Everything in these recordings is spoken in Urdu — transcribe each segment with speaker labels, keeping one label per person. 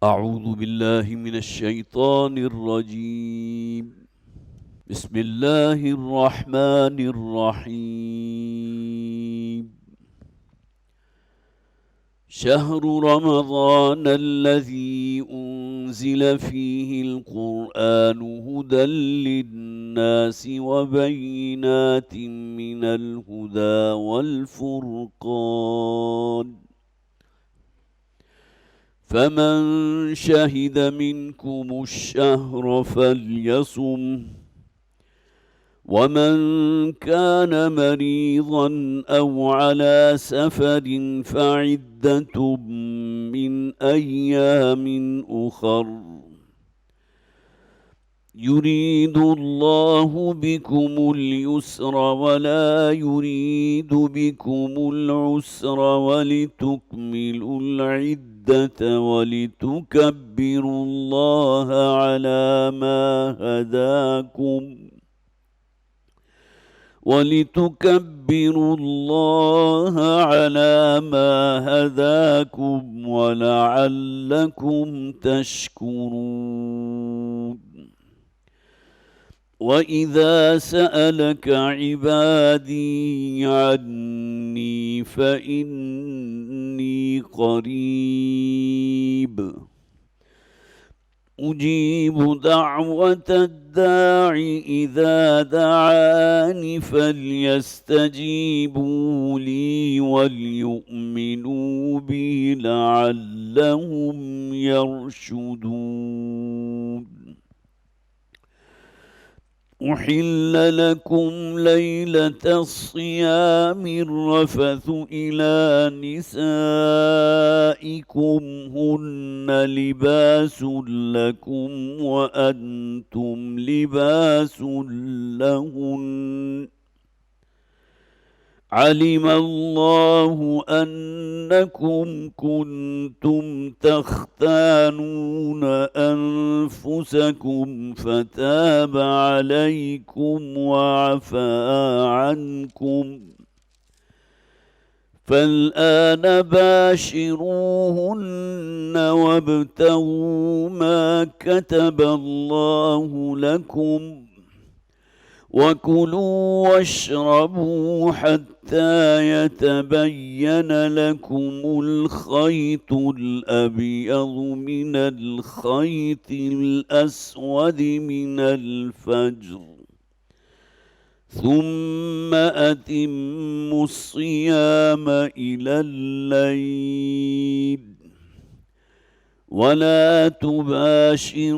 Speaker 1: أعوذ بالله من الشيطان الرجيم. بسم الله الرحمن الرحيم. شهر رمضان الذي أنزل فيه القرآن هدى للناس وبينات من الهدى والفرقان، فمن شهد منكم الشهر فليصم، ومن كان مريضا أو على سفر فعدة من أيام أخر، يريد الله بكم اليسر ولا يريد بكم العسر ولتكملوا العدة ولتكبروا الله على ما هداكم ولعلكم تشكرون. وإذا سألك عبادي عني فإني قريب أجيب دعوة الداع إذا دعاني فليستجيبوا لي وليؤمنوا بي لعلهم يرشدون. أحل لكم ليلة الصيام الرفث إلى نسائكم هن لباس لكم وأنتم لباس لهن، علم الله أنكم كنتم تختانون أنفسكم فتاب عليكم وعفى عنكم، فالآن باشروهن وابتغوا ما كتب الله لكم، وكلوا واشربوا حتى يتبين لكم الخيط الأبيض من الخيط الأسود من الفجر، ثم أتموا الصيام إلى الليل ولا تباشروهن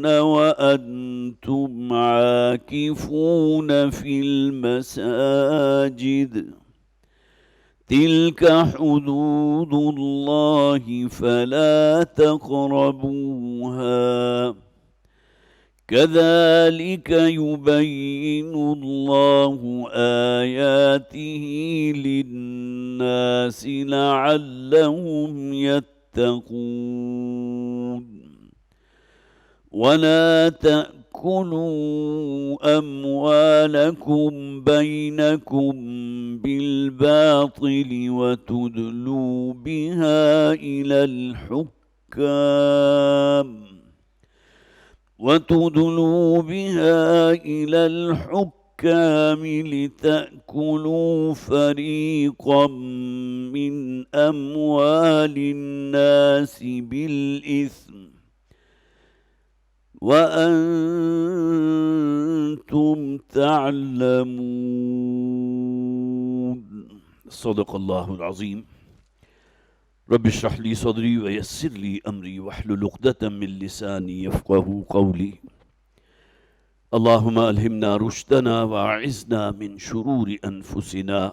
Speaker 1: وأنتم عاكفون في المساجد، تلك حدود الله فلا تقربوها، كذلك يبين الله آياته للناس لعلهم يتقون. ولا تأكلوا أموالكم بينكم بالباطل وتدلوا بها إلى الحكام لتأكلوا فريقا من أموال الناس بالإثم وأنتم تعلمون. صدق الله العظيم. رب اشرح لي صدري ويسر لي أمري واحلل عقدة من لساني يفقهوا قولي. اللهم ألهمنا رشدنا وأعذنا من شرور أنفسنا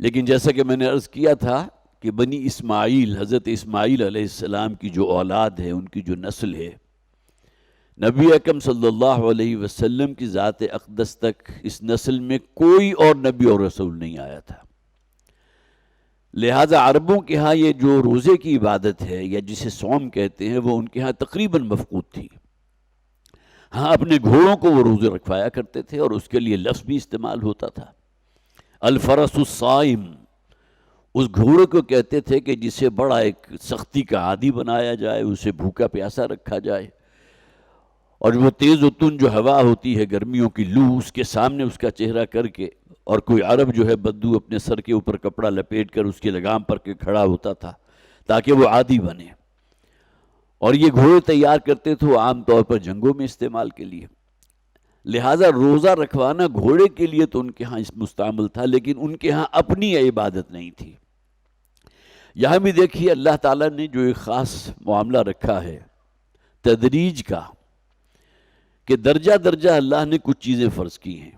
Speaker 1: لیکن جیسا کہ میں نے عرض کیا تھا کہ بنی اسماعیل، حضرت اسماعیل علیہ السلام کی جو اولاد ہے، ان کی جو نسل ہے، نبی اکرم صلی اللہ علیہ وسلم کی ذات اقدس تک اس نسل میں کوئی اور نبی اور رسول نہیں آیا تھا۔ لہٰذا عربوں کے ہاں یہ جو روزے کی عبادت ہے یا جسے صوم کہتے ہیں، وہ ان کے ہاں تقریباً مفقود تھی۔ ہاں، اپنے گھوڑوں کو وہ روزے رکھوایا کرتے تھے اور اس کے لیے لفظ بھی استعمال ہوتا تھا، الفرس الصائم۔ اس گھوڑے کو کہتے تھے کہ جسے بڑا ایک سختی کا عادی بنایا جائے، اسے بھوکا پیاسا رکھا جائے، اور وہ تیز و تند جو ہوا ہوتی ہے، گرمیوں کی لو، اس کے سامنے اس کا چہرہ کر کے، اور کوئی عرب جو ہے بدو اپنے سر کے اوپر کپڑا لپیٹ کر اس کی لگام پر کے کھڑا ہوتا تھا تاکہ وہ عادی بنے۔ اور یہ گھوڑے تیار کرتے تھے وہ عام طور پر جنگوں میں استعمال کے لیے۔ لہٰذا روزہ رکھوانا گھوڑے کے لیے تو ان کے ہاں مستعمل تھا، لیکن ان کے ہاں اپنی عبادت نہیں تھی۔ یہاں بھی دیکھیے اللہ تعالیٰ نے جو ایک خاص معاملہ رکھا ہے تدریج کا، کہ درجہ درجہ اللہ نے کچھ چیزیں فرض کی ہیں۔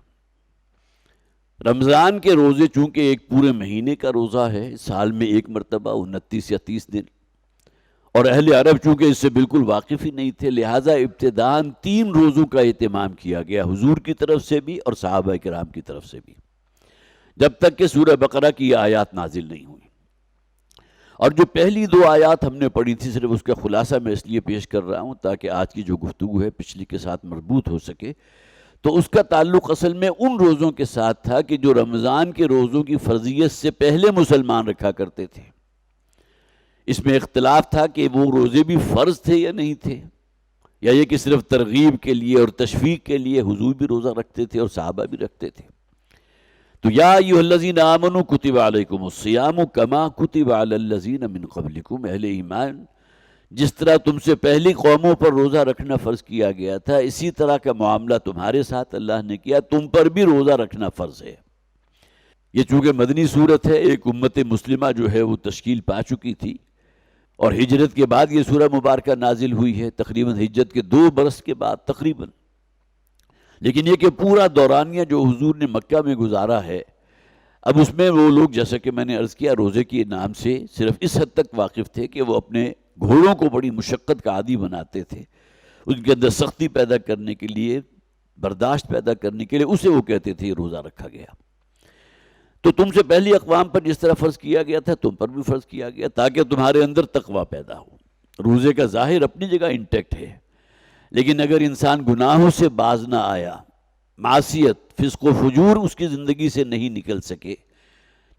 Speaker 1: رمضان کے روزے چونکہ ایک پورے مہینے کا روزہ ہے، سال میں ایک مرتبہ 29 یا 30 دن، اور اہل عرب چونکہ اس سے بالکل واقف ہی نہیں تھے، لہٰذا ابتداءً 3 روزوں کا اہتمام کیا گیا، حضور کی طرف سے بھی اور صحابہ کرام کی طرف سے بھی، جب تک کہ سورہ بقرہ کی یہ آیات نازل نہیں ہوئی۔ اور جو پہلی 2 آیات ہم نے پڑھی تھی، صرف اس کا خلاصہ میں اس لیے پیش کر رہا ہوں تاکہ آج کی جو گفتگو ہے پچھلی کے ساتھ مربوط ہو سکے، تو اس کا تعلق اصل میں ان روزوں کے ساتھ تھا کہ جو رمضان کے روزوں کی فرضیت سے پہلے مسلمان رکھا کرتے تھے۔ اس میں اختلاف تھا کہ وہ روزے بھی فرض تھے یا نہیں تھے، یا یہ کہ صرف ترغیب کے لیے اور تشویق کے لیے حضور بھی روزہ رکھتے تھے اور صحابہ بھی رکھتے تھے۔ تو یا ایھا الذین آمنوا کتب علیکم الصیام کما کتب علی الذین من قبلکم، اہل ایمان، جس طرح تم سے پہلی قوموں پر روزہ رکھنا فرض کیا گیا تھا، اسی طرح کا معاملہ تمہارے ساتھ اللہ نے کیا، تم پر بھی روزہ رکھنا فرض ہے۔ یہ چونکہ مدنی صورت ہے، ایک امت مسلمہ جو ہے وہ تشکیل پا چکی تھی، اور ہجرت کے بعد یہ سورہ مبارکہ نازل ہوئی ہے، تقریباً ہجرت کے 2 برس کے بعد تقریباً۔ لیکن یہ کہ پورا دورانیہ جو حضور نے مکہ میں گزارا ہے، اب اس میں وہ لوگ جیسا کہ میں نے عرض کیا روزے کے نام سے صرف اس حد تک واقف تھے کہ وہ اپنے گھوڑوں کو بڑی مشقت کا عادی بناتے تھے، ان کے اندر سختی پیدا کرنے کے لیے، برداشت پیدا کرنے کے لیے، اسے وہ کہتے تھے یہ روزہ رکھا گیا۔ تو تم سے پہلی اقوام پر جس طرح فرض کیا گیا تھا تم پر بھی فرض کیا گیا، تاکہ تمہارے اندر تقویٰ پیدا ہو۔ روزے کا ظاہر اپنی جگہ انٹیکٹ ہے، لیکن اگر انسان گناہوں سے باز نہ آیا، معصیت، فسق و فجور اس کی زندگی سے نہیں نکل سکے،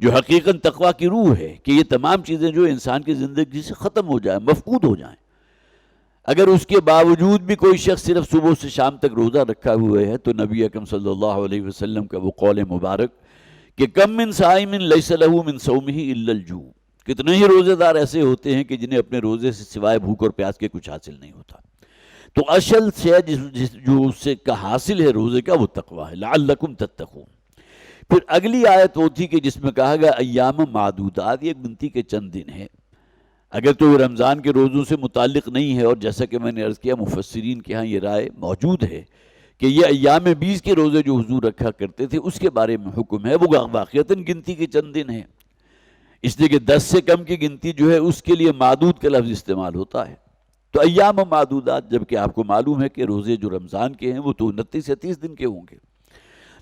Speaker 1: جو حقیقاً تقویٰ کی روح ہے کہ یہ تمام چیزیں جو انسان کی زندگی سے ختم ہو جائیں، مفقود ہو جائیں، اگر اس کے باوجود بھی کوئی شخص صرف صبح سے شام تک روزہ رکھا ہوئے ہے، تو نبی اکرم صلی اللہ علیہ وسلم کا وہ قول مبارک کہ کم من صائم لیس لہ من صومہ الا الجوع، کتنے ہی روزے دار ایسے ہوتے ہیں کہ جنہیں اپنے روزے سے سوائے بھوک اور پیاس کے کچھ حاصل نہیں ہوتا۔ تو اصل شے جو اس سے کا حاصل ہے روزے کا، وہ تقویٰ ہے، لعلکم تتقون۔ پھر اگلی آیت وہ تھی کہ جس میں کہا گیا ایام معدودات، یہ گنتی کے چند دن ہیں، اگر تو رمضان کے روزوں سے متعلق نہیں ہے، اور جیسا کہ میں نے عرض کیا مفسرین کے ہاں یہ رائے موجود ہے کہ یہ ایام 20 کے روزے جو حضور رکھا کرتے تھے اس کے بارے میں حکم ہے، وہ واقعتاً گنتی کے چند دن ہیں، اس لیے کہ 10 سے کم کی گنتی جو ہے اس کے لیے معدود کا لفظ استعمال ہوتا ہے۔ تو ایام معدودات، جبکہ آپ کو معلوم ہے کہ روزے جو رمضان کے ہیں وہ تو 29 یا 30 دن کے ہوں گے،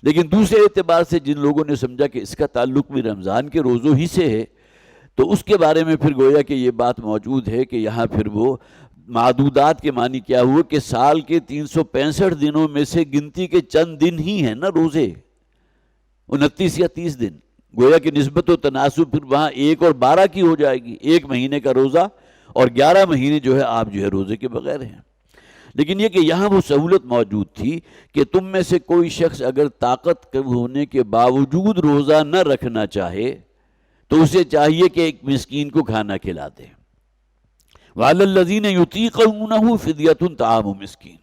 Speaker 1: لیکن دوسرے اعتبار سے جن لوگوں نے سمجھا کہ اس کا تعلق بھی رمضان کے روزوں ہی سے ہے، تو اس کے بارے میں پھر گویا کہ یہ بات موجود ہے کہ یہاں پھر وہ معدودات کے معنی کیا ہوا کہ سال کے 365 دنوں میں سے گنتی کے چند دن ہی ہیں نا روزے، 29 یا 30 دن، گویا کہ نسبت و تناسب پھر وہاں 1 اور 12 کی ہو جائے گی، 1 مہینے کا روزہ اور 11 مہینے جو ہے آپ جو ہے روزے کے بغیر ہیں۔ لیکن یہ کہ یہاں وہ سہولت موجود تھی کہ تم میں سے کوئی شخص اگر طاقت ہونے کے باوجود روزہ نہ رکھنا چاہے تو اسے چاہیے کہ ایک مسکین کو کھانا کھلا دے۔ وَعَلَى الَّذِينَ يُطِيقُونَهُ فِدْيَةٌ طَعَامُ مِسْكِينٍ،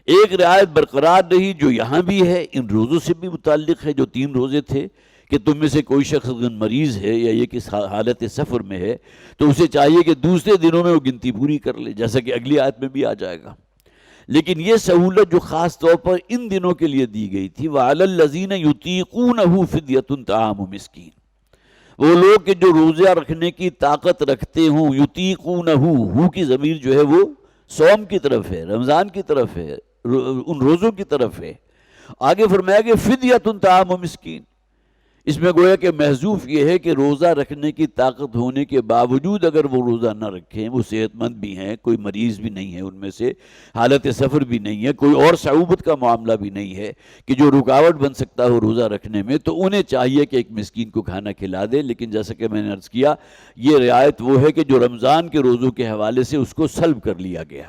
Speaker 1: ایک رعایت برقرار رہی جو یہاں بھی ہے، ان روزوں سے بھی متعلق ہے جو 3 روزے تھے، کہ تم میں سے کوئی شخص اگر مریض ہے یا یہ کس حالت سفر میں ہے تو اسے چاہیے کہ دوسرے دنوں میں وہ گنتی پوری کر لے، جیسا کہ اگلی آیت میں بھی آ جائے گا۔ لیکن یہ سہولت جو خاص طور پر ان دنوں کے لیے دی گئی تھی، وَعَلَى الَّذِينَ يُطِيقُونَهُ فِدْيَةٌ طَعَامُ مِسْكِينٍ، وہ لوگ کہ جو روزہ رکھنے کی طاقت رکھتے ہوں، یطیقونہ، ہو کی ضمیر جو ہے وہ صوم کی طرف ہے، رمضان کی طرف ہے، ان روزوں کی طرف ہے۔ آگے فرمایا کہ فدیۃ طعام مسکین، اس میں گویا کہ محذوف یہ ہے کہ روزہ رکھنے کی طاقت ہونے کے باوجود اگر وہ روزہ نہ رکھیں، وہ صحت مند بھی ہیں، کوئی مریض بھی نہیں ہے ان میں سے، حالت سفر بھی نہیں ہے، کوئی اور صعوبت کا معاملہ بھی نہیں ہے کہ جو رکاوٹ بن سکتا ہو روزہ رکھنے میں، تو انہیں چاہیے کہ ایک مسکین کو کھانا کھلا دے۔ لیکن جیسا کہ میں نے عرض کیا، یہ رعایت وہ ہے کہ جو رمضان کے روزوں کے حوالے سے اس کو سلب کر لیا گیا۔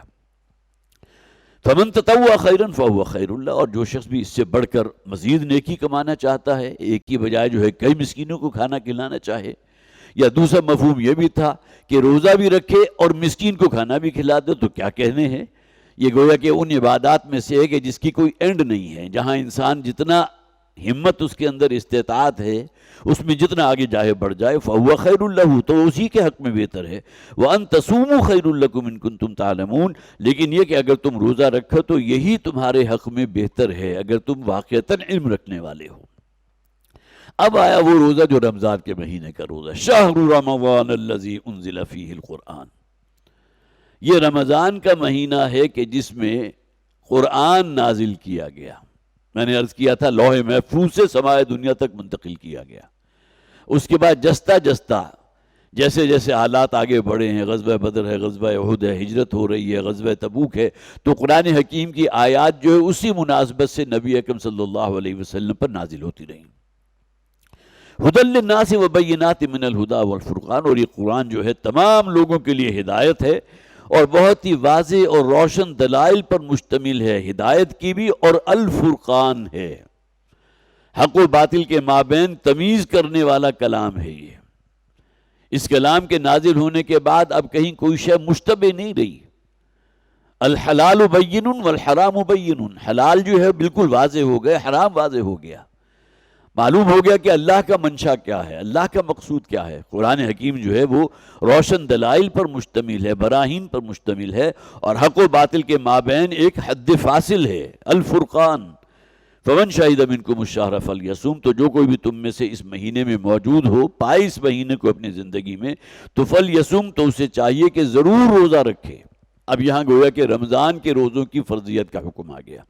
Speaker 1: فمن تطوع خیرا فهو خیر اللہ، اور جو شخص بھی اس سے بڑھ کر مزید نیکی کمانا چاہتا ہے، ایک کی بجائے جو ہے کئی مسکینوں کو کھانا کھلانا چاہے، یا دوسرا مفہوم یہ بھی تھا کہ روزہ بھی رکھے اور مسکین کو کھانا بھی کھلا دے، تو کیا کہنے ہیں۔ یہ گویا کہ ان عبادات میں سے ہے کہ جس کی کوئی اینڈ نہیں ہے، جہاں انسان جتنا ہمت اس کے اندر استطاعت ہے، اس میں جتنا آگے جائے بڑھ جائے، فَهُوَ خَيْرٌ لَهُ، تو اسی کے حق میں بہتر ہے۔ وَأَن تَصُومُوا خَيْرٌ لَكُمْ إِن كُنتُمْ تَعْلَمُونَ، لیکن یہ کہ اگر تم روزہ رکھو تو یہی تمہارے حق میں بہتر ہے اگر تم واقعتاً علم رکھنے والے ہو۔ اب آیا وہ روزہ جو رمضان کے مہینے کا روزہ، شہر رمضان الذی انزل فیہ القرآن، یہ رمضان کا مہینہ ہے کہ جس میں قرآن نازل کیا گیا۔ میں نے عرض کیا تھا لوح محفوظ سے سمائے دنیا تک منتقل کیا گیا۔ اس کے بعد جستہ جستہ جیسے جیسے حالات آگے بڑھے ہیں، غزوہ بدر ہے، غزوہ احد ہے، ہجرت ہو رہی ہے، غزوہ تبوک ہے، تو قرآن حکیم کی آیات جو ہے اسی مناسبت سے نبی اکرم صلی اللہ علیہ وسلم پر نازل ہوتی رہیں۔ ھدی للناس وبینات من الہدی والفرقان، اور یہ قرآن جو ہے تمام لوگوں کے لیے ہدایت ہے اور بہت ہی واضح اور روشن دلائل پر مشتمل ہے، ہدایت کی بھی، اور الفرقان ہے، حق و باطل کے مابین تمیز کرنے والا کلام ہے۔ یہ اس کلام کے نازل ہونے کے بعد اب کہیں کوئی شے مشتبہ نہیں رہی۔ الحلال بین والحرام بین، حلال جو ہے بالکل واضح ہو گیا، حرام واضح ہو گیا، معلوم ہو گیا کہ اللہ کا منشا کیا ہے، اللہ کا مقصود کیا ہے۔ قرآن حکیم جو ہے وہ روشن دلائل پر مشتمل ہے، براہین پر مشتمل ہے، اور حق و باطل کے مابین ایک حد فاصل ہے، الفرقان۔ فمن شہد منکم الشہر فلیصم، تو جو کوئی بھی تم میں سے اس مہینے میں موجود ہو، پائے اس مہینے کو اپنی زندگی میں، تو فلیصم، تو اسے چاہیے کہ ضرور روزہ رکھے۔ اب یہاں گویا کہ رمضان کے روزوں کی فرضیت کا حکم آ گیا۔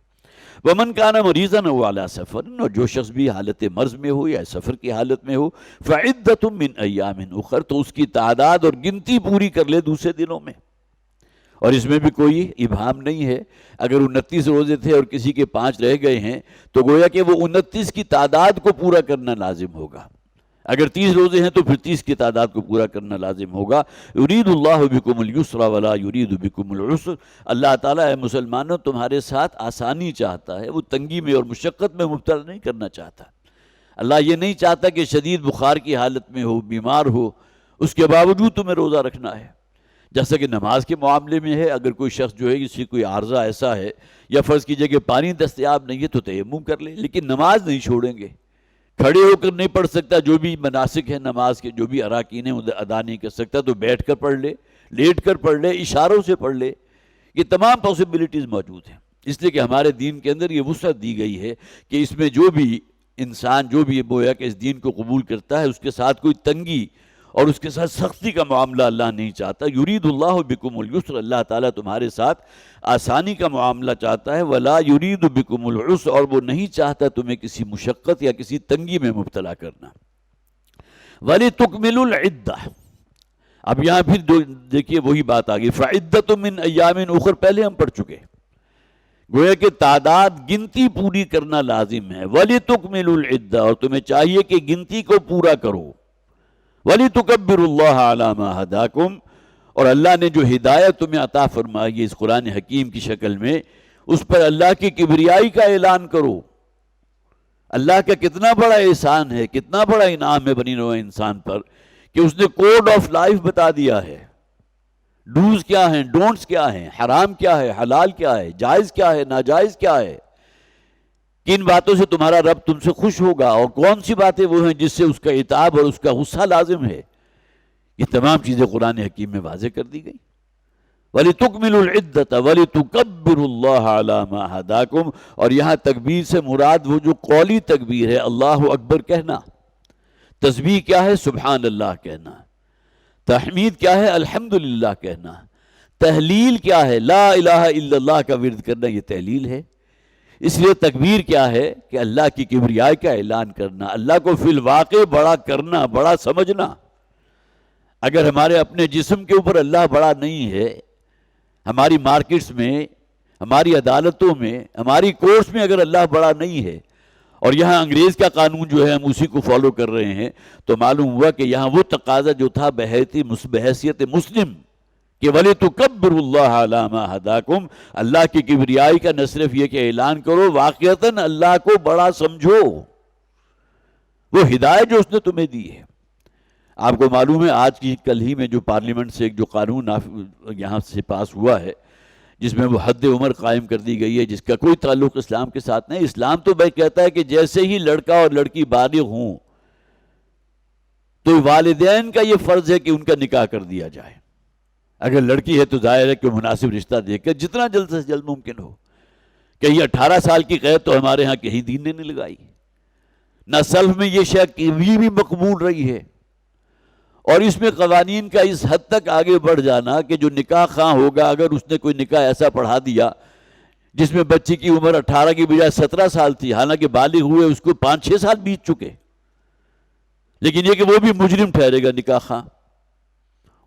Speaker 1: ومن کان مریضا او علی سفر، اور جو شخص بھی حالت مرض میں ہو یا سفر کی حالت میں ہو، فعدۃ من ایام اخر، تو اس کی تعداد اور گنتی پوری کر لے دوسرے دنوں میں۔ اور اس میں بھی کوئی ابہام نہیں ہے، اگر 29 روزے تھے اور کسی کے 5 رہ گئے ہیں تو گویا کہ وہ 29 کی تعداد کو پورا کرنا لازم ہوگا۔ اگر 30 روزے ہیں تو پھر 30 کی تعداد کو پورا کرنا لازم ہوگا۔ یرید اللہ بکم اليسر ولا یرید بکم العسر، اللہ تعالیٰ ہے مسلمانوں تمہارے ساتھ آسانی چاہتا ہے، وہ تنگی میں اور مشقت میں مبتلا نہیں کرنا چاہتا۔ اللہ یہ نہیں چاہتا کہ شدید بخار کی حالت میں ہو، بیمار ہو، اس کے باوجود تمہیں روزہ رکھنا ہے۔ جیسا کہ نماز کے معاملے میں ہے، اگر کوئی شخص جو ہے کسی کوئی عارضہ ایسا ہے، یا فرض کیجئے کہ پانی دستیاب نہیں ہے تو تیمم کر لے، لیکن نماز نہیں چھوڑیں گے۔ کھڑے ہو کر نہیں پڑھ سکتا، جو بھی مناسک ہے نماز کے، جو بھی اراکین ہیں ادا نہیں کر سکتا، تو بیٹھ کر پڑھ لے، لیٹ کر پڑھ لے، اشاروں سے پڑھ لے، یہ تمام پاسبلٹیز موجود ہیں۔ اس لیے کہ ہمارے دین کے اندر یہ وسعت دی گئی ہے کہ اس میں جو بھی انسان جو بھی گویا کہ اس دین کو قبول کرتا ہے، اس کے ساتھ کوئی تنگی اور اس کے ساتھ سختی کا معاملہ اللہ نہیں چاہتا۔ یرید اللہ بکم اليسر، اللہ تعالیٰ تمہارے ساتھ آسانی کا معاملہ چاہتا ہے، ولا یرید بکم العسر، اور وہ نہیں چاہتا تمہیں کسی مشقت یا کسی تنگی میں مبتلا کرنا۔ وَلِتُكْمِلُوا الْعِدَّةَ، اب یہاں پھر دیکھیے وہی بات آ گئی، فَعِدَّةٌ مِّنْ أَيَّامٍ أُخَرَ، پہلے ہم پڑھ چکے، گویا کہ تعداد گنتی پوری کرنا لازم ہے۔ وَلِتُكْمِلُوا الْعِدَّةَ، اور تمہیں چاہیے کہ گنتی کو پورا کرو۔ وَلِتُكَبِّرُوا اللَّهَ عَلَى مَا هَدَاكُمْ، اور اللہ نے جو ہدایت تمہیں عطا فرمائی ہے اس قرآن حکیم کی شکل میں، اس پر اللہ کی کبریائی کا اعلان کرو۔ اللہ کا کتنا بڑا احسان ہے، کتنا بڑا انعام ہے بنی نوع انسان پر، کہ اس نے کوڈ آف لائف بتا دیا ہے۔ ڈوز کیا ہیں، ڈونٹس کیا ہیں، حرام کیا ہے، حلال کیا ہے، جائز کیا ہے، ناجائز کیا ہے، کن باتوں سے تمہارا رب تم سے خوش ہوگا، اور کون سی باتیں وہ ہیں جس سے اس کا عتاب اور اس کا غصہ لازم ہے۔ یہ تمام چیزیں قرآن حکیم میں واضح کر دی گئی۔ وَلِتُكْمِلُوا الْعِدَّةَ وَلِتُكَبِّرُوا اللَّهَ عَلَى مَا هَدَاكُمْ، اور یہاں تکبیر سے مراد وہ جو قولی تکبیر ہے، اللہ اکبر کہنا، تسبیح کیا ہے؟ سبحان اللہ کہنا. تحمید کیا ہے؟ الحمدللہ کہنا. تحلیل کیا ہے؟ لا الہ الا اللہ کا ورد کرنا، یہ تحلیل ہے. اس لیے تکبیر کیا ہے؟ کہ اللہ کی کبریائی کا اعلان کرنا، اللہ کو فی الواقع بڑا کرنا، بڑا سمجھنا. اگر ہمارے اپنے جسم کے اوپر اللہ بڑا نہیں ہے، ہماری مارکیٹس میں، ہماری عدالتوں میں، ہماری کورٹس میں اگر اللہ بڑا نہیں ہے، اور یہاں انگریز کا قانون جو ہے ہم اسی کو فالو کر رہے ہیں، تو معلوم ہوا کہ یہاں وہ تقاضا جو تھا بحیثیت مسلم کہ وَلِتُكَبِّرُوا اللَّهَ عَلَىٰ مَا هَدَاكُمْ، اللہ کی کبریائی کا نہ صرف یہ کہ اعلان کرو، واقعتاً اللہ کو بڑا سمجھو، وہ ہدایت جو اس نے تمہیں دی ہے. آپ کو معلوم ہے آج کی کل ہی میں جو پارلیمنٹ سے ایک جو قانون یہاں سے پاس ہوا ہے، جس میں وہ حد عمر قائم کر دی گئی ہے، جس کا کوئی تعلق اسلام کے ساتھ نہیں. اسلام تو بھائی کہتا ہے کہ جیسے ہی لڑکا اور لڑکی بالغ ہوں تو والدین کا یہ فرض ہے کہ ان کا نکاح کر دیا جائے. اگر لڑکی ہے تو ظاہر ہے کہ مناسب رشتہ دیکھ کر جتنا جلد سے جلد ممکن ہو. کہ یہ 18 سال کی قید تو ہمارے ہاں کہیں دین نے نہیں لگائی. نہ سلف میں یہ شے کبھی بھی مقبول رہی ہے. اور اس میں قوانین کا اس حد تک آگے بڑھ جانا کہ جو نکاح خواہ ہوگا، اگر اس نے کوئی نکاح ایسا پڑھا دیا جس میں بچی کی عمر 18 کی بجائے 17 سال تھی، حالانکہ بالغ ہوئے اس کو 5-6 سال بیت چکے، لیکن یہ کہ وہ بھی مجرم ٹھہرے گا نکاح خواہ،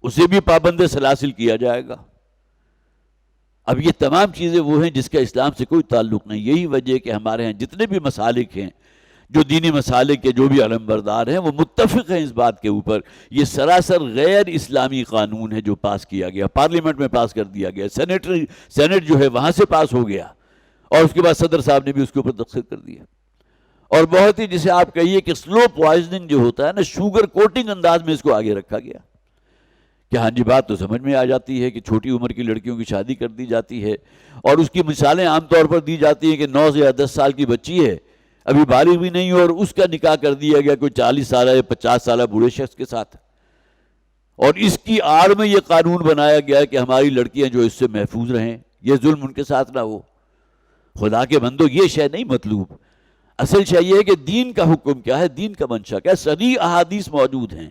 Speaker 1: اسے بھی پابند سلاسل کیا جائے گا. اب یہ تمام چیزیں وہ ہیں جس کا اسلام سے کوئی تعلق نہیں. یہی وجہ ہے کہ ہمارے ہاں جتنے بھی مسالک ہیں، جو دینی مسالک کے جو بھی علمبردار ہیں، وہ متفق ہیں اس بات کے اوپر یہ سراسر غیر اسلامی قانون ہے جو پاس کیا گیا، پارلیمنٹ میں پاس کر دیا گیا، سینٹ جو ہے وہاں سے پاس ہو گیا، اور اس کے بعد صدر صاحب نے بھی اس کے اوپر دستخط کر دیا. اور بہت ہی جسے آپ کہیے کہ سلو پوائزننگ جو ہوتا ہے نا، شوگر کوٹنگ انداز میں اس کو آگے رکھا گیا. کہ ہاں جی بات تو سمجھ میں آ جاتی ہے کہ چھوٹی عمر کی لڑکیوں کی شادی کر دی جاتی ہے، اور اس کی مثالیں عام طور پر دی جاتی ہیں کہ 9 یا 10 سال کی بچی ہے، ابھی بالغ بھی نہیں، اور اس کا نکاح کر دیا گیا کوئی 40 سالہ یا 50 سالہ بوڑھے شخص کے ساتھ. اور اس کی آڑ میں یہ قانون بنایا گیا کہ ہماری لڑکیاں جو اس سے محفوظ رہیں، یہ ظلم ان کے ساتھ نہ ہو. خدا کے بندو، یہ شے نہیں مطلوب. اصل شے یہ ہے کہ دین کا حکم کیا ہے، دین کا منشا کیا ہے. صحیح احادیث موجود ہیں.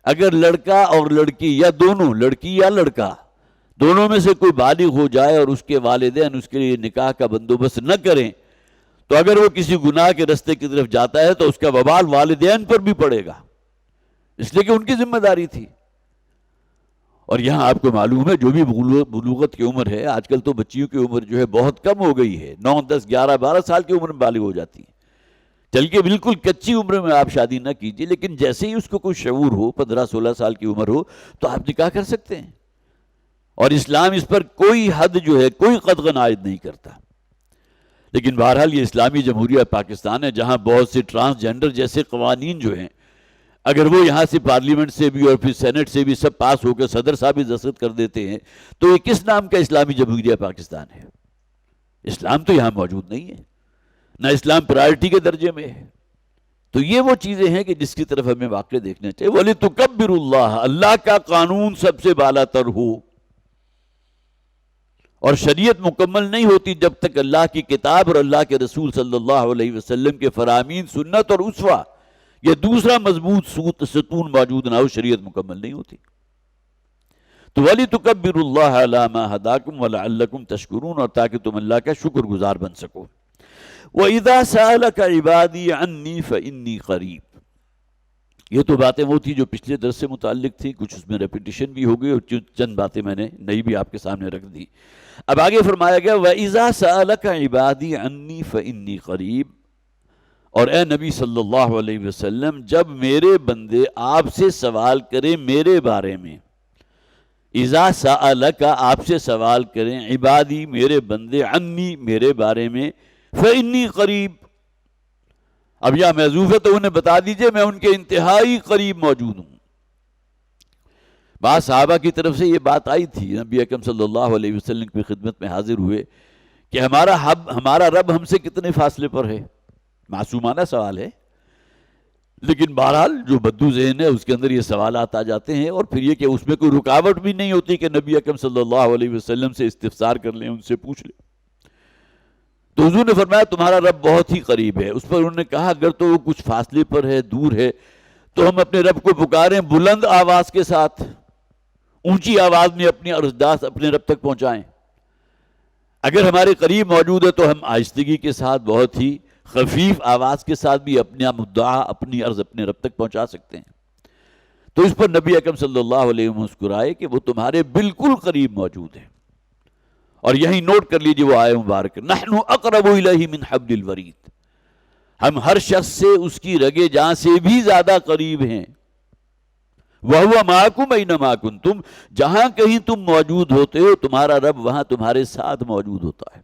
Speaker 1: اگر لڑکا اور لڑکی یا دونوں، لڑکی یا لڑکا، دونوں میں سے کوئی بالغ ہو جائے اور اس کے والدین اس کے لیے نکاح کا بندوبست نہ کریں، تو اگر وہ کسی گناہ کے رستے کی طرف جاتا ہے تو اس کا وبال والدین پر بھی پڑے گا، اس لیے کہ ان کی ذمہ داری تھی. اور یہاں آپ کو معلوم ہے جو بھی بلوغت کی عمر ہے، آج کل تو بچیوں کی عمر جو ہے بہت کم ہو گئی ہے، 9, 10, 11, 12 سال کی عمر میں بالغ ہو جاتی ہے. چل کے بالکل کچی عمر میں آپ شادی نہ کیجیے، لیکن جیسے ہی اس کو کوئی شعور ہو، 15, 16 سال کی عمر ہو، تو آپ نکاح کر سکتے ہیں. اور اسلام اس پر کوئی حد جو ہے، کوئی قدغن عائد نہیں کرتا. لیکن بہرحال یہ اسلامی جمہوریہ پاکستان ہے جہاں بہت سے ٹرانسجینڈر جیسے قوانین جو ہیں، اگر وہ یہاں سے پارلیمنٹ سے بھی اور پھر سینٹ سے بھی سب پاس ہو کے صدر صاحب بھی دستخط کر دیتے ہیں، تو یہ کس نام کا اسلامی جمہوریہ پاکستان ہے؟ اسلام تو یہاں موجود نہیں ہے، نہ اسلام پرائرٹی کے درجے میں ہے. تو یہ وہ چیزیں ہیں کہ جس کی طرف ہمیں واقع دیکھنا چاہیے. وَلِتُكَبِّرُوا اللَّهَ، اللہ کا قانون سب سے بالا تر ہو. اور شریعت مکمل نہیں ہوتی جب تک اللہ کی کتاب اور اللہ کے رسول صلی اللہ علیہ وسلم کے فرامین، سنت اور اسوہ، یہ دوسرا مضبوط ستون موجود نہ ہو، شریعت مکمل نہیں ہوتی. تو وَلِتُكَبِّرُوا اللَّهَ عَلَىٰ مَا هَدَاكُمْ وَلَعَلَّكُمْ تَشْكُرُونَ، اور تاکہ تم اللہ کا شکر گزار بن سکو. وَإِذَا سَأَلَكَ عِبَادِي عَنِّي فَإِنِّي قَرِيبٌ. یہ تو باتیں وہ تھی جو پچھلے درس سے متعلق تھی، کچھ اس میں ریپیٹیشن بھی ہو گئی اور چند باتیں میں نے نئی بھی آپ کے سامنے رکھ دی. اب آگے فرمایا گیا وَإِذَا سَأَلَكَ عِبَادِي عَنِّي فَإِنِّي قَرِيبٌ. اور اے نبی صلی اللہ علیہ وسلم، جب میرے بندے آپ سے سوال کریں میرے بارے میں، اذا سألک آپ سے سوال کریں، عبادی میرے بندے، عنی میرے بارے میں، فإنی قریب. اب یا محذوف ہے تو انہیں بتا دیجئے میں ان کے انتہائی قریب موجود ہوں. بعض صحابہ کی طرف سے یہ بات آئی تھی، نبی اکرم صلی اللہ علیہ وسلم کی خدمت میں حاضر ہوئے کہ ہمارا رب ہم سے کتنے فاصلے پر ہے. معصومانہ سوال ہے، لیکن بہرحال جو بدو ذہن ہے اس کے اندر یہ سوالات آ جاتے ہیں، اور پھر یہ کہ اس میں کوئی رکاوٹ بھی نہیں ہوتی کہ نبی اکرم صلی اللہ علیہ وسلم سے استفسار کر لیں، ان سے پوچھ لیں. تو حضور نے فرمایا تمہارا رب بہت ہی قریب ہے. اس پر انہوں نے کہا اگر تو وہ کچھ فاصلے پر ہے، دور ہے، تو ہم اپنے رب کو پکاریں بلند آواز کے ساتھ، اونچی آواز میں اپنی عرضداشت اپنے رب تک پہنچائیں۔ اگر ہمارے قریب موجود ہے تو ہم آہستگی کے ساتھ بہت ہی خفیف آواز کے ساتھ بھی اپنا مدعا اپنی عرض اپنے رب تک پہنچا سکتے ہیں۔ تو اس پر نبی اکرم صلی اللہ علیہ وسلم مسکرائے کہ وہ تمہارے بالکل قریب موجود ہے۔ اور یہی نوٹ کر لیجیے وہ آیہ مبارک، نحن اقرب الیہ من حبل الورید، ہم ہر شخص سے اس کی رگے جاں سے بھی زیادہ قریب ہیں۔ وَهُوَ مَعَكُمْ أَيْنَمَا كُنْتُمْ، جہاں کہیں تم موجود ہوتے ہو تمہارا رب وہاں تمہارے ساتھ موجود ہوتا ہے۔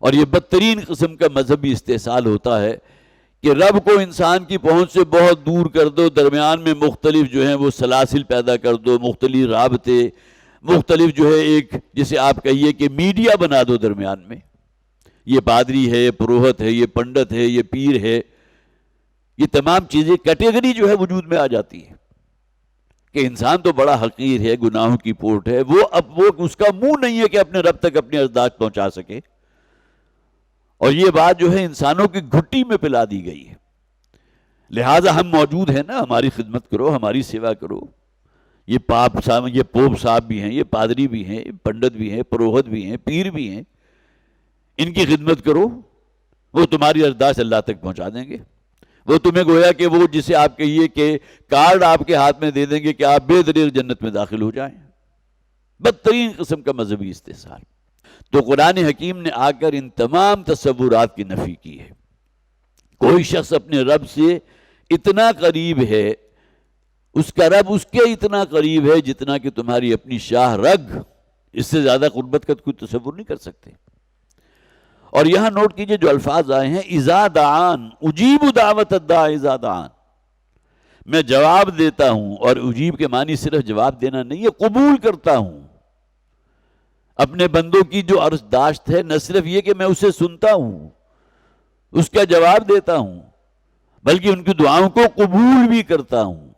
Speaker 1: اور یہ بدترین قسم کا مذہبی استحصال ہوتا ہے کہ رب کو انسان کی پہنچ سے بہت دور کر دو، درمیان میں مختلف جو ہیں وہ سلاسل پیدا کر دو، مختلف رابطے، مختلف جو ہے ایک جسے آپ کہیے کہ میڈیا بنا دو درمیان میں۔ یہ پادری ہے، یہ پروہت ہے، یہ پنڈت ہے، یہ پیر ہے، یہ تمام چیزیں کیٹیگری جو ہے وجود میں آ جاتی ہے کہ انسان تو بڑا حقیر ہے، گناہوں کی پورٹ ہے، وہ اس کا منہ نہیں ہے کہ اپنے رب تک اپنی عرضداشت پہنچا سکے۔ اور یہ بات جو ہے انسانوں کی گھٹی میں پلا دی گئی ہے۔ لہٰذا ہم موجود ہیں نا، ہماری خدمت کرو، ہماری سیوا کرو۔ یہ پوپ صاحب بھی ہیں، یہ پادری بھی ہیں، پنڈت بھی ہیں، پروہت بھی ہیں، پیر بھی ہیں، ان کی خدمت کرو، وہ تمہاری عرضداشت اللہ تک پہنچا دیں گے۔ وہ تمہیں گویا کہ وہ جسے آپ کہیے کہ کارڈ آپ کے ہاتھ میں دے دیں گے کہ آپ بے دریغ جنت میں داخل ہو جائیں۔ بدترین قسم کا مذہبی استحصال۔ تو قرآن حکیم نے آ کر ان تمام تصورات کی نفی کی ہے۔ کوئی شخص اپنے رب سے اتنا قریب ہے، اس کا رب اس کے اتنا قریب ہے جتنا کہ تمہاری اپنی شاہ رگ، اس سے زیادہ قربت کا کوئی تصور نہیں کر سکتے۔ اور یہاں نوٹ کیجئے جو الفاظ آئے ہیں، اذا دعان اجیب دعوت الداع اذا دعان، میں جواب دیتا ہوں، اور اجیب کے معنی صرف جواب دینا نہیں ہے، قبول کرتا ہوں اپنے بندوں کی جو عرضداشت ہے، نہ صرف یہ کہ میں اسے سنتا ہوں، اس کا جواب دیتا ہوں، بلکہ ان کی دعاؤں کو قبول بھی کرتا ہوں۔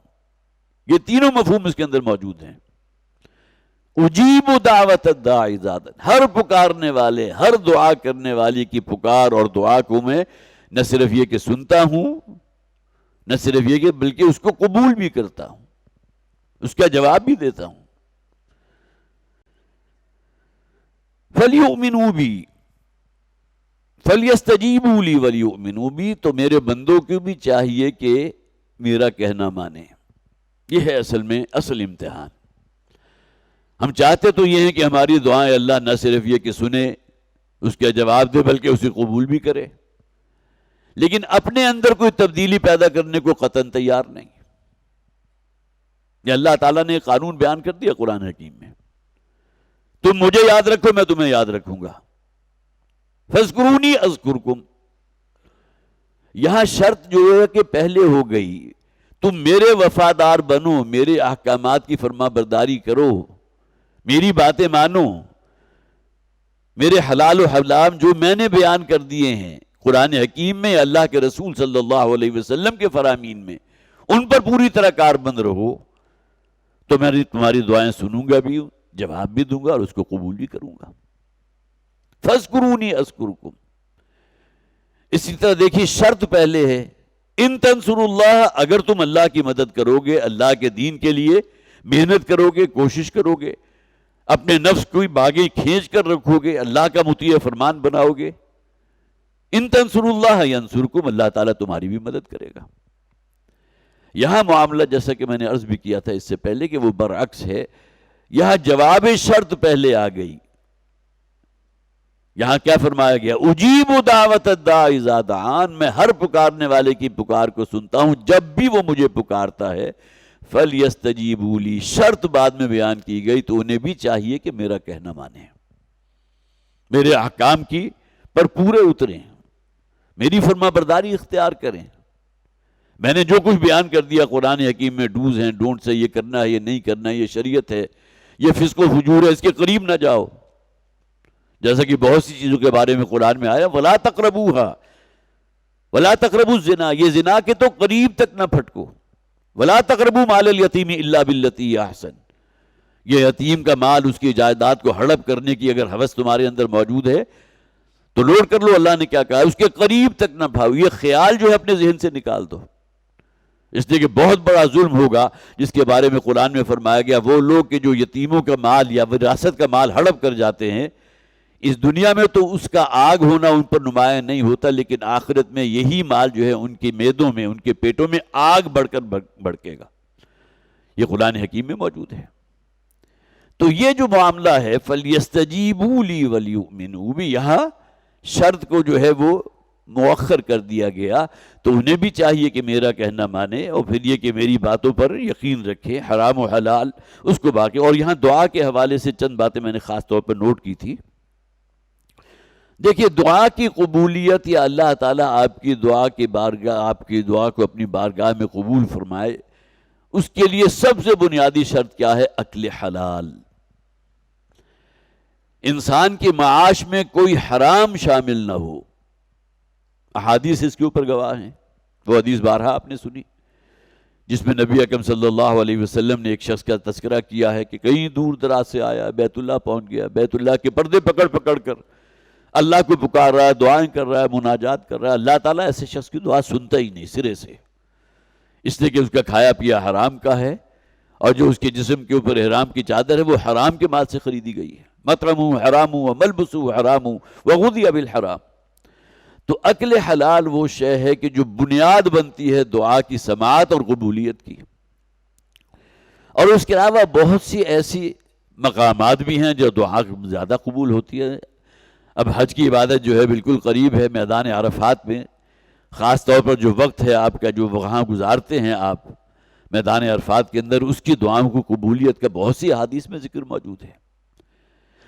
Speaker 1: یہ تینوں مفہوم اس کے اندر موجود ہیں۔ اجیب دعوت الداع اذا دعان، ہر پکارنے والے، ہر دعا کرنے والے کی پکار اور دعا کو میں نہ صرف یہ کہ سنتا ہوں، نہ صرف یہ کہ بلکہ اس کو قبول بھی کرتا ہوں، اس کا جواب بھی دیتا ہوں۔ فَلْيُؤْمِنُوا بِي فَلْيَسْتَجِيبُوا لِي وَلْيُؤْمِنُوا بِي، تو میرے بندوں کو بھی چاہیے کہ میرا کہنا مانیں۔ یہ ہے اصل امتحان۔ ہم چاہتے تو یہ ہیں کہ ہماری دعائیں اللہ نہ صرف یہ کہ سنے، اس کا جواب دے، بلکہ اسے قبول بھی کرے، لیکن اپنے اندر کوئی تبدیلی پیدا کرنے کو قطعاً تیار نہیں۔ یہ اللہ تعالیٰ نے قانون بیان کر دیا قرآن حکیم میں، تم مجھے یاد رکھو، میں تمہیں یاد رکھوں گا۔ فاذکرونی اذکرکم، یہاں شرط جو ہے کہ پہلے ہو گئی، تم میرے وفادار بنو، میرے احکامات کی فرما برداری کرو، میری باتیں مانو، میرے حلال و حرام جو میں نے بیان کر دیے ہیں قرآن حکیم میں، اللہ کے رسول صلی اللہ علیہ وسلم کے فرامین میں، ان پر پوری طرح کاربند رہو، تو میں تمہاری دعائیں سنوں گا بھی، جواب بھی دوں گا، اور اس کو قبول بھی کروں گا۔ فاذکرونی اذکرکم، اسی طرح دیکھیے شرط پہلے ہے، ان تنصروا اللہ، اگر تم اللہ کی مدد کرو گے، اللہ کے دین کے لیے محنت کرو گے، کوشش کرو گے، اپنے نفس کو باغی کھینچ کر رکھو گے، اللہ کا مطیع فرمان بناؤ گے، ان تنصروا اللہ ینصرکم، اللہ تعالیٰ تمہاری بھی مدد کرے گا۔ یہاں معاملہ جیسا کہ میں نے عرض بھی کیا تھا اس سے پہلے کہ وہ برعکس ہے، یہاں جواب شرط پہلے آ گئی۔ یہاں کیا فرمایا گیا؟ اجیب دعوت الداع اذا دعان، میں ہر پکارنے والے کی پکار کو سنتا ہوں جب بھی وہ مجھے پکارتا ہے۔ فَلْيَسْتَجِيبُوا لِي، شرط بعد میں بیان کی گئی، تو انہیں بھی چاہیے کہ میرا کہنا مانیں، میرے احکام کی پر پورے اتریں، میری فرما برداری اختیار کریں۔ میں نے جو کچھ بیان کر دیا قرآن حکیم میں، ڈوز ہیں، ڈونٹ سے، یہ کرنا ہے، یہ نہیں کرنا ہے، یہ شریعت ہے، یہ فسق و فجور ہے، اس کے قریب نہ جاؤ، جیسا کہ بہت سی چیزوں کے بارے میں قرآن میں آیا، وَلَا تَقْرَبُوهَا وَلَا تَقْرَبُوا الزِّنَا، یہ زنا کے تو قریب تک نہ پھٹکو، وَلَا تَقْرَبُوا مَالَ الْيَتِيمِ إِلَّا بِالَّتِي هِيَ أَحْسَنُ، یہ یتیم کا مال، اس کی جائیداد کو ہڑپ کرنے کی اگر ہوس تمہارے اندر موجود ہے تو نوٹ کر لو اللہ نے کیا کہا، اس کے قریب تک نہ بھاؤ، یہ خیال جو ہے اپنے ذہن سے نکال دو، اس لیے کہ بہت بڑا ظلم ہوگا جس کے بارے میں قرآن میں فرمایا گیا وہ لوگ کہ جو یتیموں کا مال یا وراثت کا مال ہڑپ کر جاتے ہیں، اس دنیا میں تو اس کا آگ ہونا ان پر نمایاں نہیں ہوتا، لیکن آخرت میں یہی مال جو ہے ان کے معدوں میں، ان کے پیٹوں میں آگ بڑھ کر بھڑکے گا۔ یہ قرآن حکیم میں موجود ہے۔ تو یہ جو معاملہ ہے فَلْيَسْتَجِيبُوا لِي وَلْيُؤْمِنُوا، بھی یہاں شرط کو جو ہے وہ مؤخر کر دیا گیا، تو انہیں بھی چاہیے کہ میرا کہنا مانے، اور پھر یہ کہ میری باتوں پر یقین رکھے، حرام و حلال اس کو باقی۔ اور یہاں دعا کے حوالے سے چند باتیں میں نے خاص طور پر نوٹ کی تھی۔ دیکھیے دعا کی قبولیت یا اللہ تعالیٰ آپ کی دعا کی بارگاہ، آپ کی دعا کو اپنی بارگاہ میں قبول فرمائے، اس کے لیے سب سے بنیادی شرط کیا ہے؟ اکل حلال۔ انسان کے معاش میں کوئی حرام شامل نہ ہو۔ احادیث اس کے اوپر گواہ ہیں، وہ حدیث بارہا آپ نے سنی جس میں نبی اکرم صلی اللہ علیہ وسلم نے ایک شخص کا تذکرہ کیا ہے کہ کہیں دور دراز سے آیا، بیت اللہ پہنچ گیا، بیت اللہ کے پردے پکڑ پکڑ کر اللہ کو پکار رہا ہے، دعائیں کر رہا ہے، مناجات کر رہا ہے۔ اللہ تعالیٰ ایسے شخص کی دعا سنتا ہی نہیں سرے سے، اس لیے کہ اس کا کھایا پیا حرام کا ہے، اور جو اس کے جسم کے اوپر احرام کی چادر ہے وہ حرام کے مال سے خریدی گئی ہے۔ مطعمہ حرام وملبسہ حرام وغذی بالحرام۔ تو اکل حلال وہ شے ہے کہ جو بنیاد بنتی ہے دعا کی سماعت اور قبولیت کی۔ اور اس کے علاوہ بہت سی ایسی مقامات بھی ہیں جو دعا زیادہ قبول ہوتی ہے۔ اب حج کی عبادت جو ہے بالکل قریب ہے، میدان عرفات میں خاص طور پر جو وقت ہے آپ کا جو وہاں گزارتے ہیں آپ میدان عرفات کے اندر، اس کی دعاؤں کو قبولیت کا بہت سی احادیث میں ذکر موجود ہے۔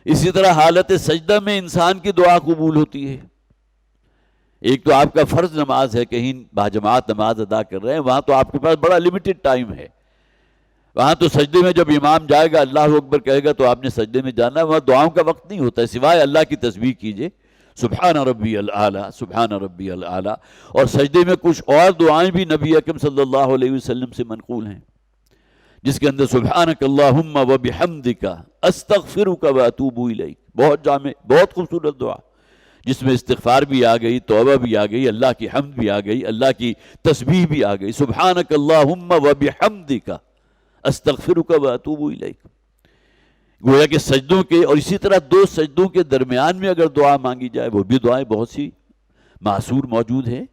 Speaker 1: اسی طرح حالت سجدہ میں انسان کی دعا قبول ہوتی ہے۔ ایک تو آپ کا فرض نماز ہے، کہیں باجماعت نماز ادا کر رہے ہیں، وہاں تو آپ کے پاس بڑا لیمیٹڈ ٹائم ہے، وہاں تو سجدے میں جب امام جائے گا اللہ اکبر کہے گا تو آپ نے سجدے میں جانا ہے، وہاں دعاؤں کا وقت نہیں ہوتا ہے سوائے اللہ کی تسبیح کیجئے، سبحان ربی العالی سبحان ربی العالی۔ اور سجدے میں کچھ اور دعائیں بھی نبی اکرم صلی اللہ علیہ وسلم سے منقول ہیں، جس کے اندر سبحانک اللہم وبحمدک استغفرک واتوب الیک، بہت جامع، بہت خوبصورت دعا، جس میں استغفار بھی آ گئی، توبہ بھی آ گئی، اللہ کی حمد بھی آ گئی، اللہ کی تسبیح بھی آ گئی، سبحانک اللہم وبحمدک استغفرک واتوب الیک۔ گویا کہ سجدوں کے، اور اسی طرح دو سجدوں کے درمیان میں اگر دعا مانگی جائے وہ بھی دعائیں بہت سی معصور موجود ہیں۔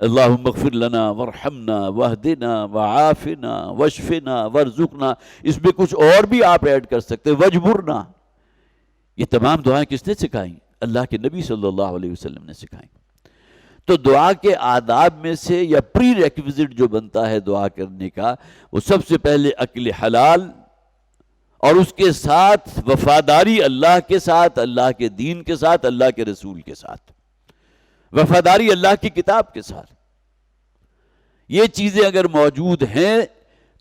Speaker 1: اللہم اغفر لنا ورحمنا واہدنا وعافنا واشفنا وارزقنا، اس میں کچھ اور بھی آپ ایڈ کر سکتے، وجبرنا۔ یہ تمام دعائیں کس نے سکھائیں؟ اللہ کے نبی صلی اللہ علیہ وسلم نے سکھائیں۔ تو دعا کے آداب میں سے یا پری ریکویزٹ جو بنتا ہے دعا کرنے کا، وہ سب سے پہلے اکل حلال، اور اس کے ساتھ وفاداری اللہ کے ساتھ، اللہ کے دین کے ساتھ، اللہ کے رسول کے ساتھ، وفاداری اللہ کی کتاب کے ساتھ۔ یہ چیزیں اگر موجود ہیں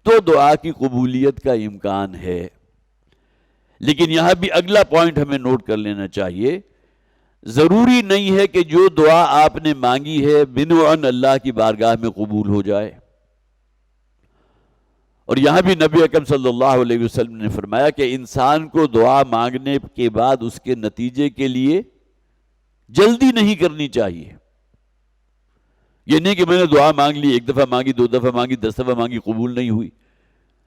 Speaker 1: تو دعا کی قبولیت کا امکان ہے۔ لیکن یہاں بھی اگلا پوائنٹ ہمیں نوٹ کر لینا چاہیے، ضروری نہیں ہے کہ جو دعا آپ نے مانگی ہے بنوعاً اللہ کی بارگاہ میں قبول ہو جائے۔ اور یہاں بھی نبی اکرم صلی اللہ علیہ وسلم نے فرمایا کہ انسان کو دعا مانگنے کے بعد اس کے نتیجے کے لیے جلدی نہیں کرنی چاہیے۔ یہ نہیں کہ میں نے دعا مانگ لی، ایک دفعہ مانگی، دو دفعہ مانگی، 10 دفعہ مانگی، قبول نہیں ہوئی،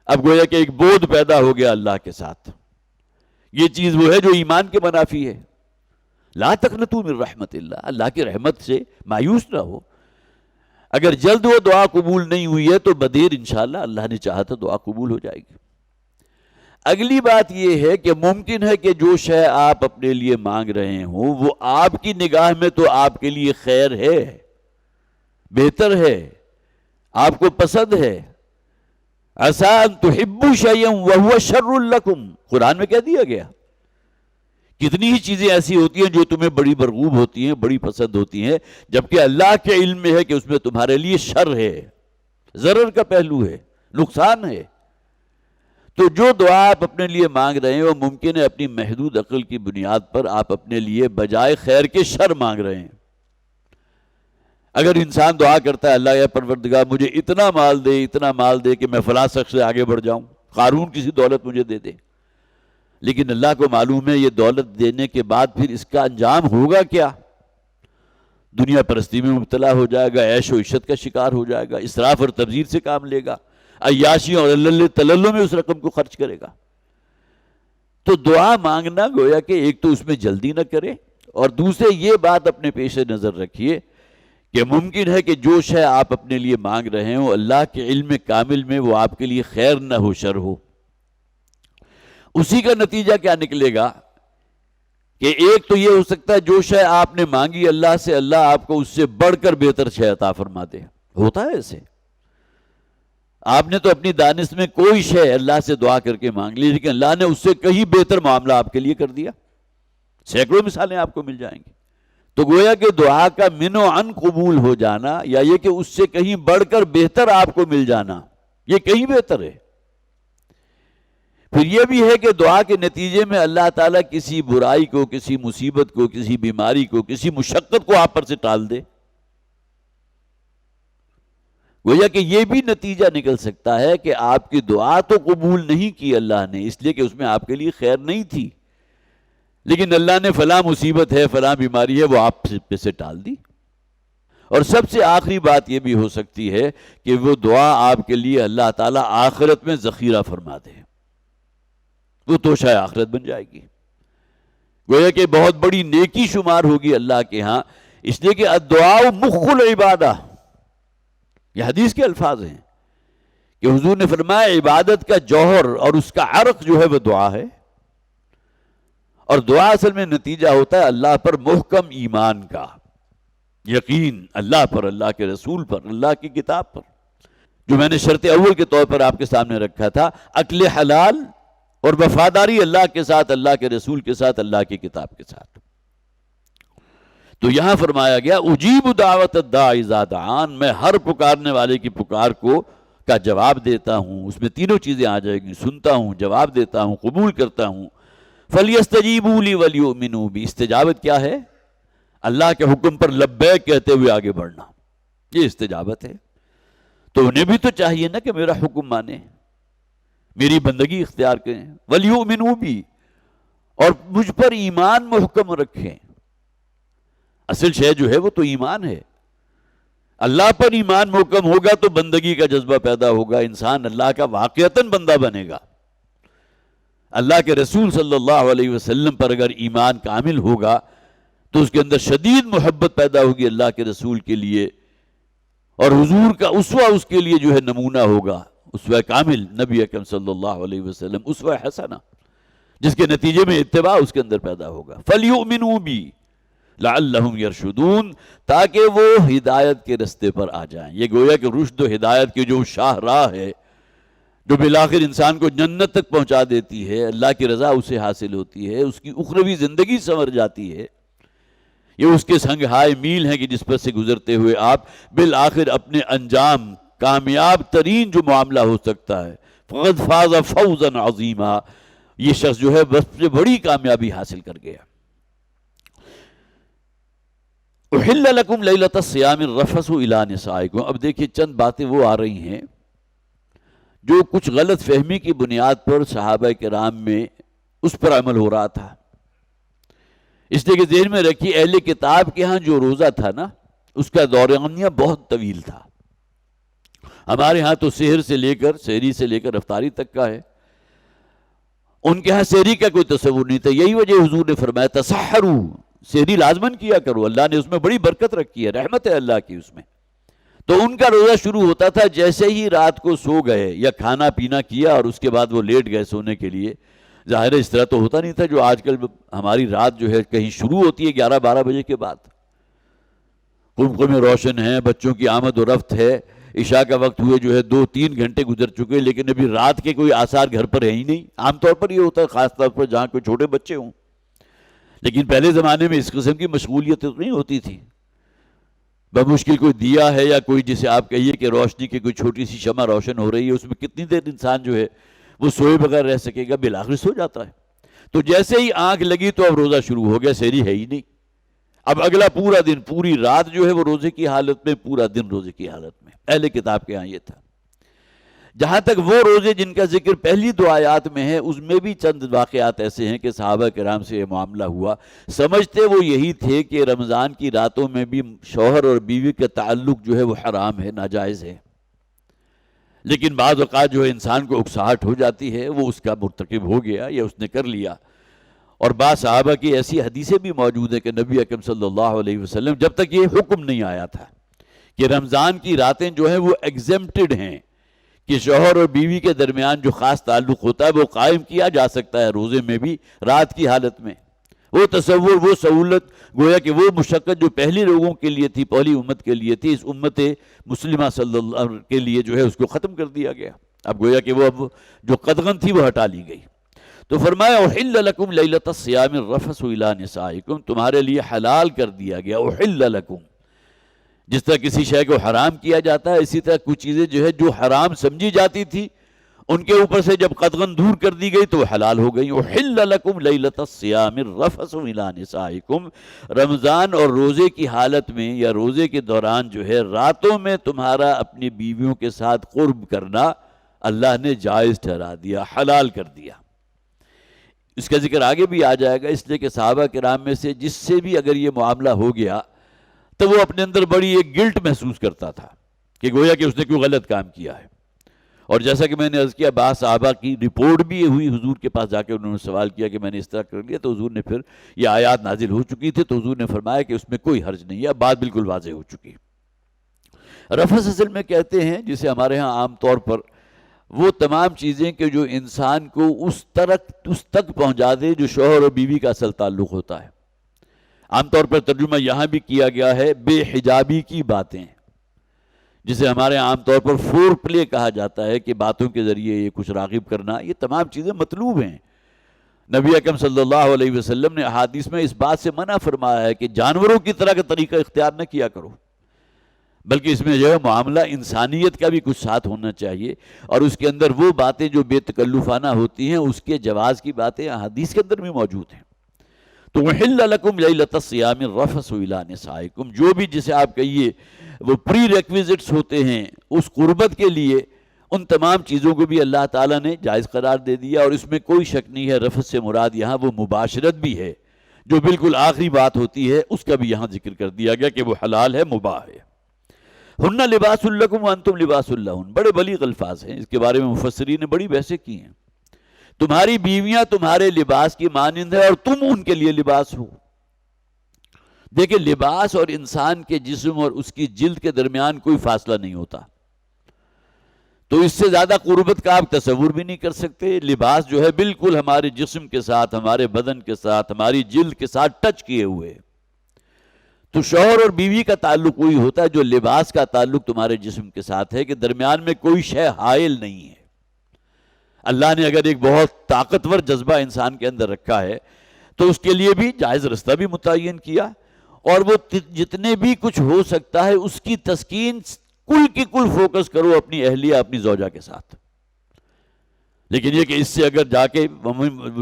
Speaker 1: اب گویا کہ ایک بودھ پیدا ہو گیا اللہ کے ساتھ۔ یہ چیز وہ ہے جو ایمان کے منافی ہے۔ لا تقنطوا من رحمت اللہ، اللہ کی رحمت سے مایوس نہ ہو۔ اگر جلد وہ دعا قبول نہیں ہوئی ہے تو بدیر انشاءاللہ اللہ نے چاہا تو دعا قبول ہو جائے گی۔ اگلی بات یہ ہے کہ ممکن ہے کہ جو شے آپ اپنے لیے مانگ رہے ہوں وہ آپ کی نگاہ میں تو آپ کے لیے خیر ہے، بہتر ہے، آپ کو پسند ہے۔ عسیٰ ان تحبوا شیئا وہو شر لکم، قرآن میں کہہ دیا گیا۔ کتنی ہی چیزیں ایسی ہوتی ہیں جو تمہیں بڑی مرغوب ہوتی ہیں، بڑی پسند ہوتی ہیں، جبکہ اللہ کے علم میں ہے کہ اس میں تمہارے لیے شر ہے، ضرر کا پہلو ہے، نقصان ہے۔ تو جو دعا آپ اپنے لیے مانگ رہے ہیں وہ ممکن ہے اپنی محدود عقل کی بنیاد پر آپ اپنے لیے بجائے خیر کے شر مانگ رہے ہیں۔ اگر انسان دعا کرتا ہے اللہ یا پروردگار مجھے اتنا مال دے کہ میں فلاں شخص سے آگے بڑھ جاؤں، قارون کسی دولت مجھے دے دے، لیکن اللہ کو معلوم ہے یہ دولت دینے کے بعد پھر اس کا انجام ہوگا کیا، دنیا پرستی میں مبتلا ہو جائے گا، عیش و عشرت کا شکار ہو جائے گا، اسراف اور تبذیر سے کام لے گا، عیاشی اور اللہ تللو میں اس رقم کو خرچ کرے گا۔ تو دعا مانگنا گویا کہ ایک تو اس میں جلدی نہ کرے، اور دوسرے یہ بات اپنے پیش نظر رکھیے کہ ممکن ہے کہ جو شے آپ اپنے لیے مانگ رہے ہوں اللہ کے علم کامل میں وہ آپ کے لیے خیر نہ ہو، شر ہو۔ اسی کا نتیجہ کیا نکلے گا کہ ایک تو یہ ہو سکتا ہے جو شے آپ نے مانگی اللہ سے، اللہ آپ کو اس سے بڑھ کر بہتر شے عطا فرما دے۔ ہوتا ہے ایسے، آپ نے تو اپنی دانش میں کوئی شے اللہ سے دعا کر کے مانگ لی، لیکن اللہ نے اس سے کہیں بہتر معاملہ آپ کے لیے کر دیا۔ سینکڑوں مثالیں آپ کو مل جائیں گی۔ تو گویا کہ دعا کا من و عن قبول ہو جانا، یا یہ کہ اس سے کہیں بڑھ کر بہتر آپ کو مل جانا، یہ کہیں بہتر ہے۔ پھر یہ بھی ہے کہ دعا کے نتیجے میں اللہ تعالیٰ کسی برائی کو، کسی مصیبت کو، کسی بیماری کو، کسی مشقت کو آپ پر سے ٹال دے۔ گویا کہ یہ بھی نتیجہ نکل سکتا ہے کہ آپ کی دعا تو قبول نہیں کی اللہ نے، اس لیے کہ اس میں آپ کے لیے خیر نہیں تھی، لیکن اللہ نے فلاں مصیبت ہے، فلاں بیماری ہے، وہ آپ پہ سے ٹال دی۔ اور سب سے آخری بات یہ بھی ہو سکتی ہے کہ وہ دعا آپ کے لیے اللہ تعالیٰ آخرت میں ذخیرہ فرما دے، وہ توشہ آخرت بن جائے گی، گویا کہ بہت بڑی نیکی شمار ہوگی اللہ کے ہاں، اس لیے کہ الدعاء مخ العبادہ، یہ حدیث کے الفاظ ہیں کہ حضور نے فرمایا عبادت کا جوہر اور اس کا عرق جو ہے وہ دعا ہے، اور دعا اصل میں نتیجہ ہوتا ہے اللہ پر محکم ایمان کا، یقین اللہ پر، اللہ کے رسول پر، اللہ کی کتاب پر، جو میں نے شرط اول کے طور پر آپ کے سامنے رکھا تھا، اکل حلال اور وفاداری اللہ کے ساتھ، اللہ کے رسول کے ساتھ، اللہ کی کتاب کے ساتھ۔ تو یہاں فرمایا گیا اجیب دعوت الداعی اذا دعان، میں ہر پکارنے والے کی پکار کا جواب دیتا ہوں، اس میں تینوں چیزیں آ جائیں گی، سنتا ہوں، جواب دیتا ہوں، قبول کرتا ہوں۔ فَلْيَسْتَجِيبُوا لِي وَلْيُؤْمِنُوا بِي، استجابت کیا ہے؟ اللہ کے حکم پر لبیک کہتے ہوئے آگے بڑھنا، یہ استجابت ہے۔ تو انہیں بھی تو چاہیے نا کہ میرا حکم مانے، میری بندگی اختیار کریں، وَلْيُؤْمِنُوا بِي، اور مجھ پر ایمان محکم رکھیں۔ اصل شے جو ہے وہ تو ایمان ہے، اللہ پر ایمان محکم ہوگا تو بندگی کا جذبہ پیدا ہوگا، انسان اللہ کا واقعتاً بندہ بنے گا۔ اللہ کے رسول صلی اللہ علیہ وسلم پر اگر ایمان کامل ہوگا تو اس کے اندر شدید محبت پیدا ہوگی اللہ کے رسول کے لیے، اور حضور کا اسوہ اس کے لیے جو ہے نمونہ ہوگا، اسوہ کامل نبی اکرم صلی اللہ علیہ وسلم، اسوہ حسنہ، جس کے نتیجے میں اتباع اس کے اندر پیدا ہوگا۔ فَلْيُؤْمِنُوا بِي لَعَلَّهُمْ يَرْشُدُونَ، تاکہ وہ ہدایت کے رستے پر آ جائیں۔ یہ گویا کہ رشد و ہدایت کی جو شاہ راہ ہے، جو بالآخر انسان کو جنت تک پہنچا دیتی ہے، اللہ کی رضا اسے حاصل ہوتی ہے، اس کی اخروی زندگی سنور جاتی ہے، یہ اس کے سنگ ہائے میل ہیں کہ جس پر سے گزرتے ہوئے آپ بالآخر اپنے انجام، کامیاب ترین جو معاملہ ہو سکتا ہے، فَقَدْ فَازَ فَوْزًا عَظِيمًا، یہ شخص جو ہے بس سے بڑی کامیابی حاصل کر گیا۔ احل لکم لیلۃ الصیام الرفث الی نسائکم، اب دیکھیے چند باتیں وہ آ رہی ہیں جو کچھ غلط فہمی کی بنیاد پر صحابہ کرام میں اس پر عمل ہو رہا تھا، اس لیے کہ ذہن میں رکھیے اہل کتاب کے ہاں جو روزہ تھا نا، اس کا دورانیہ بہت طویل تھا۔ ہمارے ہاں تو سحر سے لے کر، سحری سے لے کر افطاری تک کا ہے، ان کے ہاں سحری کا کوئی تصور نہیں تھا۔ یہی وجہ حضور نے فرمایا تسحروا، سحری لازمن کیا کرو، اللہ نے اس میں بڑی برکت رکھی ہے، رحمت ہے اللہ کی اس میں۔ تو ان کا روزہ شروع ہوتا تھا جیسے ہی رات کو سو گئے یا کھانا پینا کیا اور اس کے بعد وہ لیٹ گئے سونے کے لیے، ظاہر اس طرح تو ہوتا نہیں تھا جو آج کل ہماری رات جو ہے کہیں شروع ہوتی ہے 11-12 بجے کے بعد، قمقمے روشن ہیں، بچوں کی آمد و رفت ہے، عشاء کا وقت ہوئے جو ہے 2-3 گھنٹے گزر چکے، لیکن ابھی رات کے کوئی آثار گھر پر ہے ہی نہیں۔ عام طور پر یہ ہوتا ہے خاص طور پر جہاں کوئی چھوٹے بچے ہوں، لیکن پہلے زمانے میں اس قسم کی مشغولیت تو نہیں ہوتی تھی۔ بمشکل کوئی دیا ہے یا کوئی جسے آپ کہیے کہ روشنی کی کوئی چھوٹی سی شمع روشن ہو رہی ہے، اس میں کتنی دیر انسان جو ہے وہ سوئے بغیر رہ سکے گا، بالآخر سو جاتا ہے۔ تو جیسے ہی آنکھ لگی تو اب روزہ شروع ہو گیا، سحری ہے ہی نہیں، اب اگلا پورا دن، پوری رات جو ہے وہ روزے کی حالت میں، پورا دن روزے کی حالت میں۔ اہل کتاب کے ہاں یہ تھا۔ جہاں تک وہ روزے جن کا ذکر پہلی دو آیات میں ہے، اس میں بھی چند واقعات ایسے ہیں کہ صحابہ کرام سے یہ معاملہ ہوا، سمجھتے وہ یہی تھے کہ رمضان کی راتوں میں بھی شوہر اور بیوی کا تعلق جو ہے وہ حرام ہے، ناجائز ہے، لیکن بعض اوقات جو ہے انسان کو اکساہٹ ہو جاتی ہے، وہ اس کا مرتکب ہو گیا یا اس نے کر لیا۔ اور بعض صحابہ کی ایسی حدیثیں بھی موجود ہیں کہ نبی اکرم صلی اللہ علیہ وسلم جب تک یہ حکم نہیں آیا تھا کہ رمضان کی راتیں جو ہیں وہ ایگزمپٹڈ ہیں، کہ شوہر اور بیوی کے درمیان جو خاص تعلق ہوتا ہے وہ قائم کیا جا سکتا ہے روزے میں بھی رات کی حالت میں، وہ تصور، وہ سہولت، گویا کہ وہ مشقت جو پہلی لوگوں کے لیے تھی، پہلی امت کے لیے تھی، اس امت مسلمہ صلی اللہ علیہ وسلم کے لیے جو ہے اس کو ختم کر دیا گیا۔ اب گویا کہ وہ اب جو قدغن تھی وہ ہٹا لی گئی۔ تو فرمایا احل لکم لیلۃ الصیام الرفث الی نسائکم، تمہارے لیے حلال کر دیا گیا، احل لکم، جس طرح کسی شے کو حرام کیا جاتا ہے اسی طرح کچھ چیزیں جو ہے جو حرام سمجھی جاتی تھی ان کے اوپر سے جب قدغن دور کر دی گئی تو وہ حلال ہو گئی۔ احل لکم لیلۃ الصیام الرفث الی نسائکم، رمضان اور روزے کی حالت میں یا روزے کے دوران جو ہے راتوں میں تمہارا اپنی بیویوں کے ساتھ قرب کرنا اللہ نے جائز ٹھہرا دیا، حلال کر دیا۔ اس کا ذکر آگے بھی آ جائے گا، اس لیے کہ صحابہ کرام میں سے جس سے بھی اگر یہ معاملہ ہو گیا تو وہ اپنے اندر بڑی ایک گلٹ محسوس کرتا تھا کہ گویا کہ اس نے کوئی غلط کام کیا ہے۔ اور جیسا کہ میں نے عرض کیا، بعض صحابہ کی رپورٹ بھی ہوئی، حضور کے پاس جا کے انہوں نے سوال کیا کہ میں نے اس طرح کر لیا، تو حضور نے پھر یہ آیات نازل ہو چکی تھی تو حضور نے فرمایا کہ اس میں کوئی حرج نہیں ہے، بات بالکل واضح ہو چکی۔ رفث اصل میں کہتے ہیں جسے ہمارے ہاں عام طور پر وہ تمام چیزیں کہ جو انسان کو اس تک پہنچا دے جو شوہر اور بیوی کا اصل تعلق ہوتا ہے۔ عام طور پر ترجمہ یہاں بھی کیا گیا ہے بے حجابی کی باتیں، جسے ہمارے عام طور پر فور پلے کہا جاتا ہے، کہ باتوں کے ذریعے یہ کچھ راغب کرنا، یہ تمام چیزیں مطلوب ہیں۔ نبی اکرم صلی اللہ علیہ وسلم نے احادیث میں اس بات سے منع فرمایا ہے کہ جانوروں کی طرح کا طریقہ اختیار نہ کیا کرو، بلکہ اس میں جو ہے معاملہ انسانیت کا بھی کچھ ساتھ ہونا چاہیے، اور اس کے اندر وہ باتیں جو بے تکلفانہ ہوتی ہیں اس کے جواز کی باتیں احادیث کے اندر بھی موجود ہیں۔ تو وَحِلَّ لَكُمْ لَيْلَةَ الصِّيَامِ الرَّفَثُ إِلَىٰ نِسَائِكُمْ، جو بھی جسے آپ کہیے وہ پری ریکویزٹس ہوتے ہیں اس قربت کے لیے، ان تمام چیزوں کو بھی اللہ تعالیٰ نے جائز قرار دے دیا، اور اس میں کوئی شک نہیں ہے رفث سے مراد یہاں وہ مباشرت بھی ہے، جو بالکل آخری بات ہوتی ہے اس کا بھی یہاں ذکر کر دیا گیا کہ وہ حلال ہے، مباح ہے۔ ہن لباس لکم وانتم لباس لہن، بڑے بلیغ الفاظ ہیں، اس کے بارے میں مفسرین نے بڑی بحثیں کی ہیں۔ تمہاری بیویاں تمہارے لباس کی مانند ہے اور تم ان کے لیے لباس ہو۔ دیکھیں، لباس اور انسان کے جسم اور اس کی جلد کے درمیان کوئی فاصلہ نہیں ہوتا، تو اس سے زیادہ قربت کا آپ تصور بھی نہیں کر سکتے۔ لباس جو ہے بالکل ہمارے جسم کے ساتھ، ہمارے بدن کے ساتھ، ہماری جلد کے ساتھ ٹچ کیے ہوئے۔ تو شوہر اور بیوی کا تعلق وہی ہوتا ہے جو لباس کا تعلق تمہارے جسم کے ساتھ ہے، کہ درمیان میں کوئی شے حائل نہیں ہے۔ اللہ نے اگر ایک بہت طاقتور جذبہ انسان کے اندر رکھا ہے تو اس کے لیے بھی جائز رستہ بھی متعین کیا، اور وہ جتنے بھی کچھ ہو سکتا ہے اس کی تسکین کل کی کل فوکس کرو اپنی اہلیہ، اپنی زوجہ کے ساتھ۔ لیکن یہ کہ اس سے اگر جا کے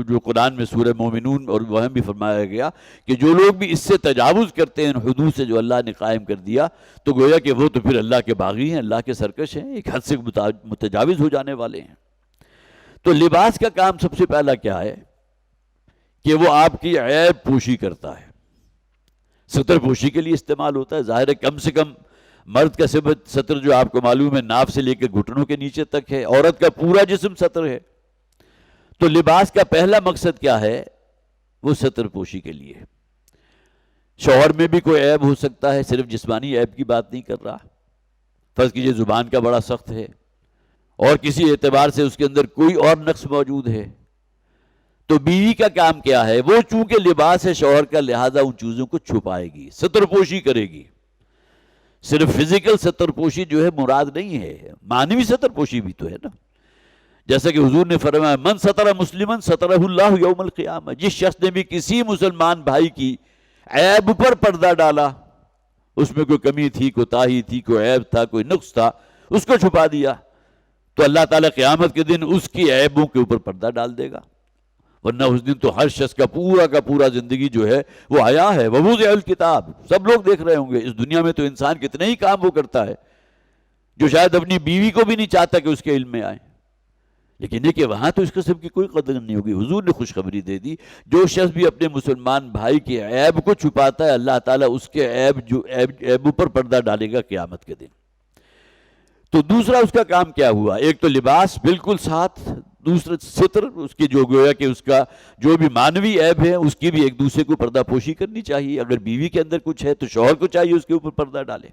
Speaker 1: جو قرآن میں سورہ مومنون اور وہاں بھی فرمایا گیا کہ جو لوگ بھی اس سے تجاوز کرتے ہیں ان حدود سے جو اللہ نے قائم کر دیا، تو گویا کہ وہ تو پھر اللہ کے باغی ہیں، اللہ کے سرکش ہیں، ایک حد سے متجاوز ہو جانے والے ہیں۔ تو لباس کا کام سب سے پہلا کیا ہے کہ وہ آپ کی عیب پوشی کرتا ہے، ستر پوشی کے لیے استعمال ہوتا ہے۔ ظاہر ہے کم سے کم مرد کا ستر جو آپ کو معلوم ہے ناف سے لے کے گھٹنوں کے نیچے تک ہے، عورت کا پورا جسم ستر ہے۔ تو لباس کا پہلا مقصد کیا ہے؟ وہ ستر پوشی کے لیے۔ شوہر میں بھی کوئی عیب ہو سکتا ہے، صرف جسمانی عیب کی بات نہیں کر رہا، فرض کیجئے زبان کا بڑا سخت ہے اور کسی اعتبار سے اس کے اندر کوئی اور نقص موجود ہے، تو بیوی کا کام کیا ہے؟ وہ چونکہ لباس ہے شوہر کا، لہذا ان چیزوں کو چھپائے گی، ستر پوشی کرے گی۔ صرف فزیکل ستر پوشی جو ہے مراد نہیں ہے، معنوی ستر پوشی بھی تو ہے نا، جیسا کہ حضور نے فرمایا من ستر مسلمن سترہ اللہ یوم القیامہ، جس شخص نے بھی کسی مسلمان بھائی کی عیب پر پردہ ڈالا، اس میں کوئی کمی تھی، کوئی تاہی تھی، کوئی عیب تھا، کوئی نقص تھا، اس کو چھپا دیا، تو اللہ تعالیٰ قیامت کے دن اس کی عیبوں کے اوپر پردہ ڈال دے گا۔ ورنہ اس دن تو ہر شخص کا پورا زندگی جو ہے وہ حیا ہے، ووضع الکتاب، سب لوگ دیکھ رہے ہوں گے۔ اس دنیا میں تو انسان کتنے ہی کام وہ کرتا ہے، جو شاید اپنی بیوی کو بھی نہیں چاہتا کہ اس کے علم میں آئے، لیکن یہ کہ وہاں تو اس قسم کی کوئی قدر نہیں ہوگی۔ حضور نے خوشخبری دے دی، جو شخص بھی اپنے مسلمان بھائی کے عیب کو چھپاتا ہے، اللہ تعالیٰ اس کے عیبوں پر پردہ ڈالے گا قیامت کے دن۔ تو دوسرا اس کا کام کیا ہوا؟ ایک تو لباس بالکل ساتھ، دوسرا ستر، اس کی جو گویا کہ اس کا جو بھی معنوی عیب ہے اس کی بھی ایک دوسرے کو پردہ پوشی کرنی چاہیے۔ اگر بیوی کے اندر کچھ ہے تو شوہر کو چاہیے اس کے اوپر پردہ ڈالے۔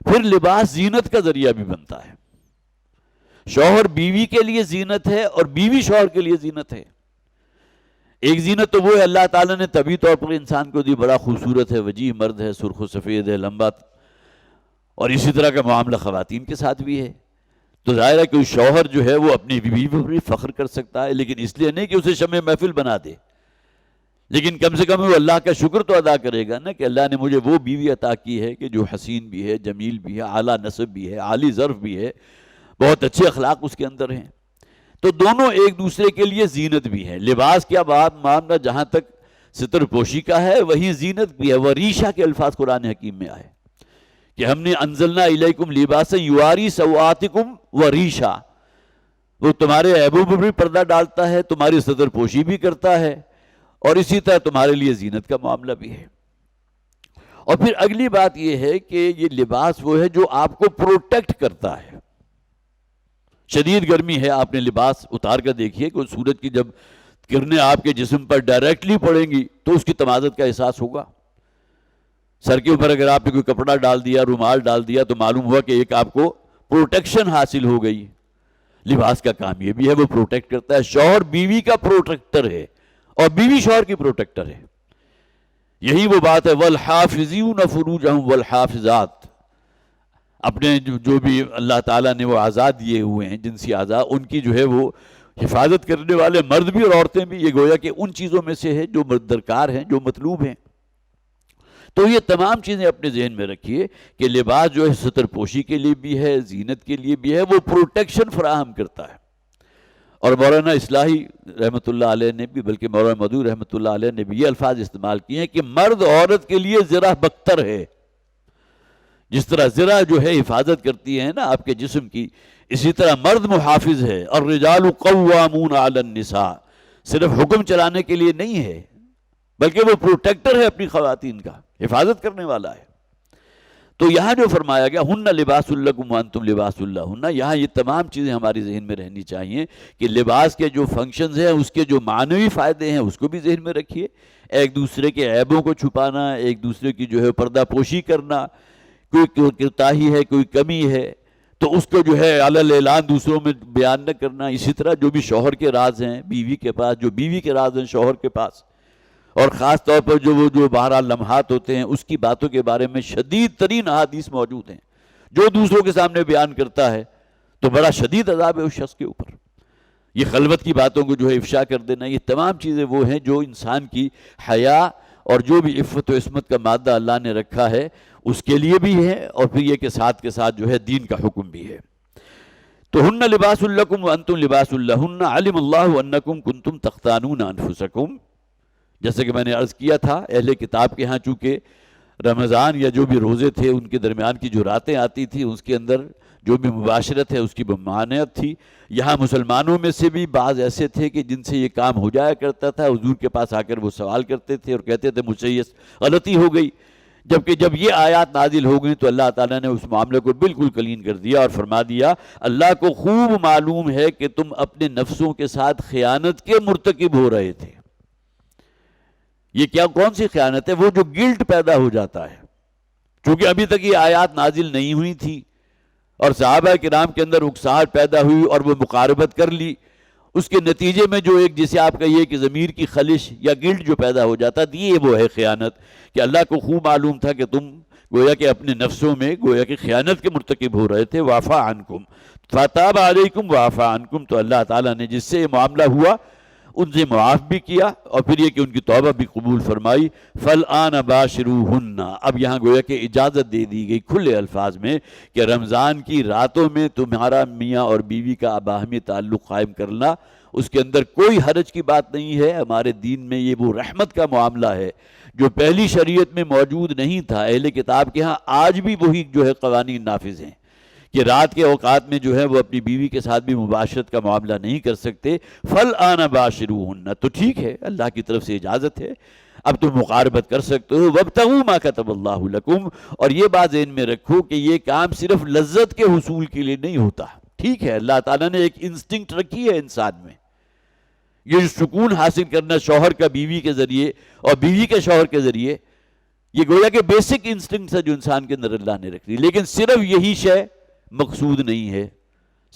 Speaker 1: پھر لباس زینت کا ذریعہ بھی بنتا ہے، شوہر بیوی کے لیے زینت ہے اور بیوی شوہر کے لیے زینت ہے۔ ایک زینت تو وہ ہے اللہ تعالیٰ نے طبعی طور پر انسان کو دی، بڑا خوبصورت ہے، وجیح مرد ہے، سرخ و سفید ہے، لمبا، اور اسی طرح کا معاملہ خواتین کے ساتھ بھی ہے۔ تو ظاہر ہے کہ شوہر جو ہے وہ اپنی بیوی پر بھی فخر کر سکتا ہے، لیکن اس لیے نہیں کہ اسے شمع محفل بنا دے، لیکن کم سے کم وہ اللہ کا شکر تو ادا کرے گا نا کہ اللہ نے مجھے وہ بیوی عطا کی ہے کہ جو حسین بھی ہے، جمیل بھی ہے، اعلیٰ نسب بھی ہے، عالی ظرف بھی ہے، بہت اچھے اخلاق اس کے اندر ہیں۔ تو دونوں ایک دوسرے کے لیے زینت بھی ہے۔ لباس کیا بات معاملہ جہاں تک ستر پوشی کا ہے وہیں زینت بھی ہے۔ وریشہ کے الفاظ قرآن حکیم میں آئے کہ ہم نے انزلنا الیکم لباسا یواری سوآتکم وریشہ، وہ تمہارے عیبوں پر بھی پردہ ڈالتا ہے، تمہاری ستر پوشی بھی کرتا ہے، اور اسی طرح تمہارے لیے زینت کا معاملہ بھی ہے۔ اور پھر اگلی بات یہ ہے کہ یہ لباس وہ ہے جو آپ کو پروٹیکٹ کرتا ہے۔ شدید گرمی ہے، آپ نے لباس اتار کر دیکھیے کہ سورج کی جب کرنیں آپ کے جسم پر ڈائریکٹلی پڑیں گی تو اس کی تمازت کا احساس ہوگا۔ سر کے اوپر اگر آپ نے کوئی کپڑا ڈال دیا، رومال ڈال دیا، تو معلوم ہوا کہ ایک آپ کو پروٹیکشن حاصل ہو گئی۔ لباس کا کام یہ بھی ہے، وہ پروٹیکٹ کرتا ہے۔ شوہر بیوی کا پروٹیکٹر ہے اور بیوی شوہر کی پروٹیکٹر ہے۔ یہی وہ بات ہے وَالْحَافِظِينَ فُرُوجَهُمْ وَالْحَافِظَاتِ، اپنے جو بھی اللہ تعالیٰ نے وہ آزاد دیے ہوئے ہیں جنسی اعضاء، ان کی جو ہے وہ حفاظت کرنے والے مرد بھی اور عورتیں بھی، یہ گویا کہ ان چیزوں میں سے ہے جو درکار ہیں، جو مطلوب ہیں۔ تو یہ تمام چیزیں اپنے ذہن میں رکھیے کہ لباس جو ہے ستر پوشی کے لیے بھی ہے، زینت کے لیے بھی ہے، وہ پروٹیکشن فراہم کرتا ہے۔ اور مولانا اصلاحی رحمۃ اللہ علیہ نے بھی، بلکہ مولانا مدعو رحمۃ اللہ علیہ نے بھی یہ الفاظ استعمال کیے ہیں کہ مرد عورت کے لیے زرہ بختر ہے۔ جس طرح زرہ جو ہے حفاظت کرتی ہے نا آپ کے جسم کی، اسی طرح مرد محافظ ہے۔ الرجال قوامون علی النساء، صرف حکم چلانے کے لیے نہیں ہے بلکہ وہ پروٹیکٹر ہے اپنی خواتین کا، حفاظت کرنے والا ہے۔ تو یہاں جو فرمایا گیا ہن لباس لکم وانتم لباس لہن، یہاں یہ تمام چیزیں ہماری ذہن میں رہنی چاہیے کہ لباس کے جو فنکشنز ہیں، اس کے جو معنوی فائدے ہیں اس کو بھی ذہن میں رکھیے۔ ایک دوسرے کے عیبوں کو چھپانا، ایک دوسرے کی جو ہے پردہ پوشی کرنا، کوئی کوتاہی ہے، کوئی کمی ہے تو اس کو جو ہے علی اعلان دوسروں میں بیان نہ کرنا۔ اسی طرح جو بھی شوہر کے راز ہیں بیوی کے پاس، جو بیوی کے راز ہیں شوہر کے پاس، اور خاص طور پر جو بہرحال لمحات ہوتے ہیں اس کی باتوں کے بارے میں شدید ترین احادیث موجود ہیں۔ جو دوسروں کے سامنے بیان کرتا ہے تو بڑا شدید عذاب ہے اس شخص کے اوپر۔ یہ خلوت کی باتوں کو جو ہے افشا کر دینا، یہ تمام چیزیں وہ ہیں جو انسان کی حیا اور جو بھی عفت و عصمت کا مادہ اللہ نے رکھا ہے اس کے لیے بھی ہے، اور پھر یہ کہ ساتھ کے ساتھ جو ہے دین کا حکم بھی ہے۔ تو ہن لباس لکم وانتم لباس لہن علم اللہ انکم کنتم تختانون انفسکم، جیسے کہ میں نے عرض کیا تھا اہل کتاب کے ہاں چونکہ رمضان یا جو بھی روزے تھے ان کے درمیان کی جو راتیں آتی تھی اس کے اندر جو بھی مباشرت ہے اس کی ممانعت تھی۔ یہاں مسلمانوں میں سے بھی بعض ایسے تھے کہ جن سے یہ کام ہو جایا کرتا تھا، حضور کے پاس آ کر وہ سوال کرتے تھے اور کہتے تھے مجھ سے یہ غلطی ہو گئی، جبکہ جب یہ آیات نازل ہو گئی تو اللہ تعالیٰ نے اس معاملے کو بالکل کلین کر دیا اور فرما دیا اللہ کو خوب معلوم ہے کہ تم اپنے نفسوں کے ساتھ خیانت کے مرتکب ہو رہے تھے۔ یہ کون سی خیانت ہے؟ وہ جو گلٹ پیدا ہو جاتا ہے، چونکہ ابھی تک یہ آیات نازل نہیں ہوئی تھی اور صحابہ کرام کے اندر اکساہٹ پیدا ہوئی اور وہ مقاربت کر لی، اس کے نتیجے میں جو ایک جسے آپ کہیے کہ ضمیر کی خلش یا گلٹ جو پیدا ہو جاتا ہے، یہ وہ ہے خیانت، کہ اللہ کو خوب معلوم تھا کہ تم گویا کہ اپنے نفسوں میں گویا کہ خیانت کے مرتکب ہو رہے تھے۔ وعفا عنکم فتاب علیکم وعفا عنکم، تو اللہ تعالیٰ نے جس سے یہ معاملہ ہوا ان سے معاف بھی کیا اور پھر یہ کہ ان کی توبہ بھی قبول فرمائی۔ فالآن باشروہن، اب یہاں گویا کہ اجازت دے دی گئی کھلے الفاظ میں کہ رمضان کی راتوں میں تمہارا میاں اور بیوی کا باہمی تعلق قائم کرنا، اس کے اندر کوئی حرج کی بات نہیں ہے۔ ہمارے دین میں یہ وہ رحمت کا معاملہ ہے جو پہلی شریعت میں موجود نہیں تھا۔ اہل کتاب کے ہاں آج بھی وہی جو ہے قوانین نافذ ہیں کہ رات کے اوقات میں جو ہے وہ اپنی بیوی کے ساتھ بھی مباشرت کا معاملہ نہیں کر سکتے، فَالْآنَ بَاشِرُوهُنَّ، تو ٹھیک ہے، اللہ کی طرف سے اجازت ہے، اب تم مقاربت کر سکتے ہو، وَابْتَغُوا مَا كَتَبَ اللَّهُ لَكُمْ، اور یہ بات ذہن میں رکھو کہ یہ کام صرف لذت کے حصول کے لیے نہیں ہوتا۔ ٹھیک ہے، اللہ تعالیٰ نے ایک انسٹنکٹ رکھی ہے انسان میں، یہ سکون حاصل کرنا شوہر کا بیوی کے ذریعے اور بیوی کے شوہر کے ذریعے، یہ گویا کہ بیسک انسٹنکٹ ہے جو انسان کے اندر اللہ نے رکھ دی، لیکن صرف یہی شے مقصود نہیں ہے،